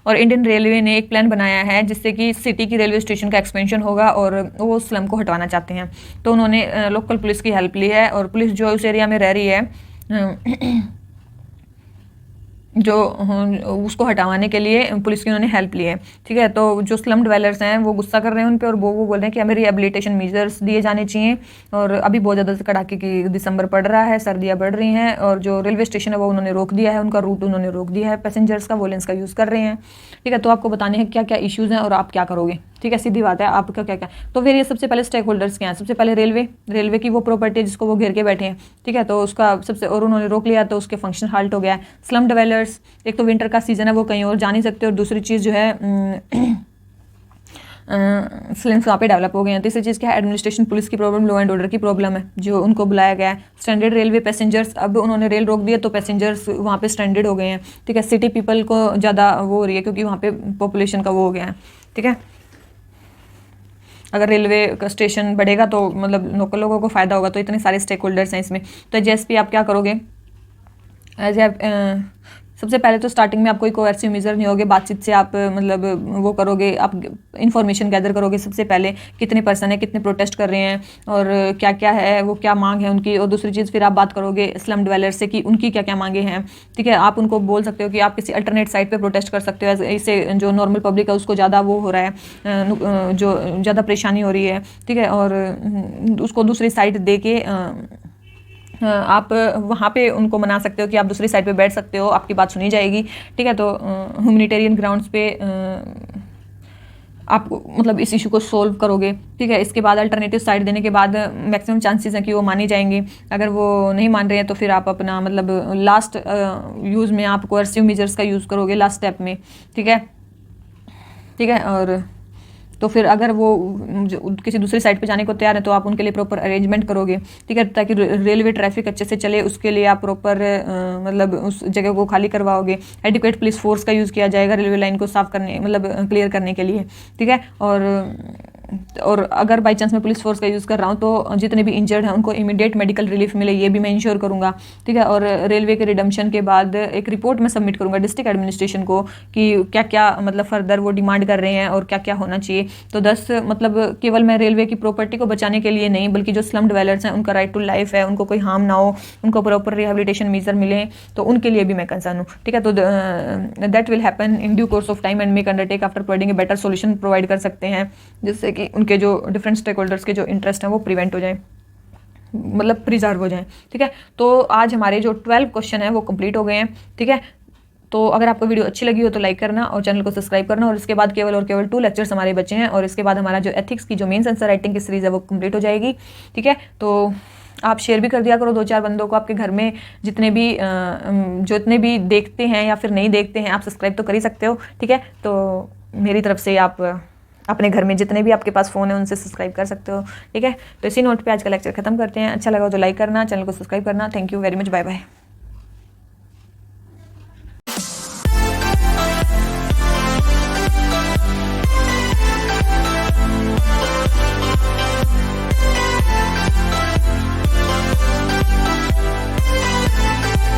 और इंडियन रेलवे ने एक प्लान बनाया है जिससे कि सिटी की रेलवे स्टेशन का एक्सपेंशन होगा, और वो स्लम को हटवाना चाहते हैं। तो उन्होंने लोकल पुलिस की हेल्प ली है, और पुलिस जो उस एरिया में रह रही है जो उसको हटाने के लिए पुलिस की उन्होंने हेल्प ली है, ठीक है। तो जो स्लम डिवेलपर्स हैं वो गुस्सा कर रहे हैं उन पे, और वो बोल रहे हैं कि हमें रिहेबिलिटेशन मेजर्स दिए जाने चाहिए। और अभी बहुत ज़्यादा कड़ाके की दिसंबर पड़ रहा है, सर्दियाँ बढ़ रही हैं, और जो रेलवे स्टेशन है वो उन्होंने रोक दिया है, उनका रूट उन्होंने रोक दिया है पैसेंजर्स का, वो लेंस का यूज़ कर रहे हैं, ठीक है। तो आपको बताने हैं क्या क्या इश्यूज़ हैं और आप क्या करोगे, ठीक है, सीधी बात है, आपका क्या क्या। तो फिर ये सबसे पहले स्टेक होल्डर्स क्या हैं, सबसे पहले रेलवे की वो प्रॉपर्टी है जिसको वो घेर के बैठे हैं, ठीक है, तो उसका सबसे, और उन्होंने रोक लिया तो उसके फंक्शन हाल्ट हो गया है। स्लम डिवेलपर्स, एक तो विंटर का सीजन है वो कहीं और जा नहीं सकते, और दूसरी चीज़ जो है स्लम्स वहाँ पे डेवलप हो गए हैं। तीसरी चीज़ क्या है, एडमिनिस्ट्रेशन पुलिस की प्रॉब्लम, लॉ एंड ऑर्डर की प्रॉब्लम है जो उनको बुलाया गया है। स्टैंडर्ड रेलवे पैसेंजर्स, अब उन्होंने रेल रोक दिया तो पैसेंजर्स वहाँ पे स्टैंडर्ड हो गए हैं, ठीक है। सिटी पीपल को ज़्यादा वो हो रही है क्योंकि वहाँ पे पॉपुलेशन का वो हो गया है, ठीक है। अगर रेलवे का स्टेशन बढ़ेगा तो मतलब लोकल लोगों को फ़ायदा होगा। तो इतने सारे स्टेक होल्डर्स हैं इसमें। तो जेएसपी आप क्या करोगे, एज सबसे पहले तो स्टार्टिंग में आप कोई कोएर्सिव मेजर नहीं होगे, बातचीत से आप मतलब वो करोगे, आप इन्फॉर्मेशन गैदर करोगे सबसे पहले, कितने पर्सन है, कितने प्रोटेस्ट कर रहे हैं, और क्या क्या है, वो क्या मांग है उनकी। और दूसरी चीज़ फिर आप बात करोगे स्लम डिवेलपर से कि उनकी क्या क्या मांगे हैं, ठीक है। आप उनको बोल सकते हो कि आप किसी अल्टरनेट साइट पे प्रोटेस्ट कर सकते हो, इससे जो नॉर्मल पब्लिक है उसको ज़्यादा वो हो रहा है, जो ज़्यादा परेशानी हो रही है, ठीक है। और उसको दूसरी साइट दे के आप वहाँ पे उनको मना सकते हो कि आप दूसरी साइड पे बैठ सकते हो, आपकी बात सुनी जाएगी, ठीक है। तो ह्यूमैनिटेरियन ग्राउंड्स पे आप मतलब इस इशू को सोल्व करोगे, ठीक है। इसके बाद अल्टरनेटिव साइड देने के बाद मैक्सिमम चांसेस हैं कि वो मानी जाएंगी। अगर वो नहीं मान रहे हैं तो फिर आप अपना मतलब लास्ट यूज़ में आप कोएर्सिव मेजर्स का यूज़ करोगे लास्ट स्टेप में, ठीक है, ठीक है। और तो फिर अगर वो किसी दूसरी साइड पे जाने को तैयार है तो आप उनके लिए प्रॉपर अरेंजमेंट करोगे, ठीक है, ताकि रेलवे ट्रैफिक अच्छे से चले। उसके लिए आप प्रॉपर मतलब उस जगह को खाली करवाओगे। एडिक्वेट पुलिस फोर्स का यूज़ किया जाएगा रेलवे लाइन को साफ करने मतलब क्लियर करने के लिए, ठीक है। और अगर बाई चांस मैं पुलिस फोर्स का यूज़ कर रहा हूँ तो जितने भी इंजर्ड हैं उनको इमीडिएट मेडिकल रिलीफ मिले, ये भी मैं इंश्योर करूँगा, ठीक है। और रेलवे के रिडम्पशन के बाद एक रिपोर्ट मैं सबमिट करूँगा डिस्ट्रिक्ट एडमिनिस्ट्रेशन को कि क्या क्या मतलब फर्दर वो डिमांड कर रहे हैं और क्या क्या होना चाहिए। तो 10 मतलब केवल मैं रेलवे की प्रॉपर्टी को बचाने के लिए नहीं, बल्कि जो स्लम डिवेलपर्स हैं उनका राइट टू लाइफ है, उनको कोई हार्म ना हो, उनको प्रॉपर रिहेबिलिटेशन मेजर मिले, तो उनके लिए भी मैं कंसर्न हूँ, ठीक है। तो that will happen in due course of time and make undertake after providing a better solution provide कर सकते हैं, जिससे कि उनके जो डिफरेंट स्टेक होल्डर्स के जो इंटरेस्ट हैं वो प्रिवेंट हो जाए, मतलब प्रिजर्व हो जाए, ठीक है। तो आज हमारे जो 12 क्वेश्चन है वो कंप्लीट हो गए हैं, ठीक है। तो अगर आपको वीडियो अच्छी लगी हो तो लाइक करना और चैनल को सब्सक्राइब करना। और इसके बाद केवल 2 लेक्चर्स हमारे बचे हैं, और इसके बाद हमारा जो एथिक्स की जो मेन आंसर राइटिंग की सीरीज़ है वो कंप्लीट हो जाएगी, ठीक है। तो आप शेयर भी कर दिया करो 2-4 बंदों को, आपके घर में जितने भी देखते हैं या फिर नहीं देखते हैं, आप सब्सक्राइब तो कर ही सकते हो, ठीक है। तो मेरी तरफ से आप अपने घर में जितने भी आपके पास फ़ोन है उनसे सब्सक्राइब कर सकते हो, ठीक है। तो इसी नोट पे आज का लेक्चर खत्म करते हैं। अच्छा लगा तो लाइक करना, चैनल को सब्सक्राइब करना। Thank you very much, bye bye.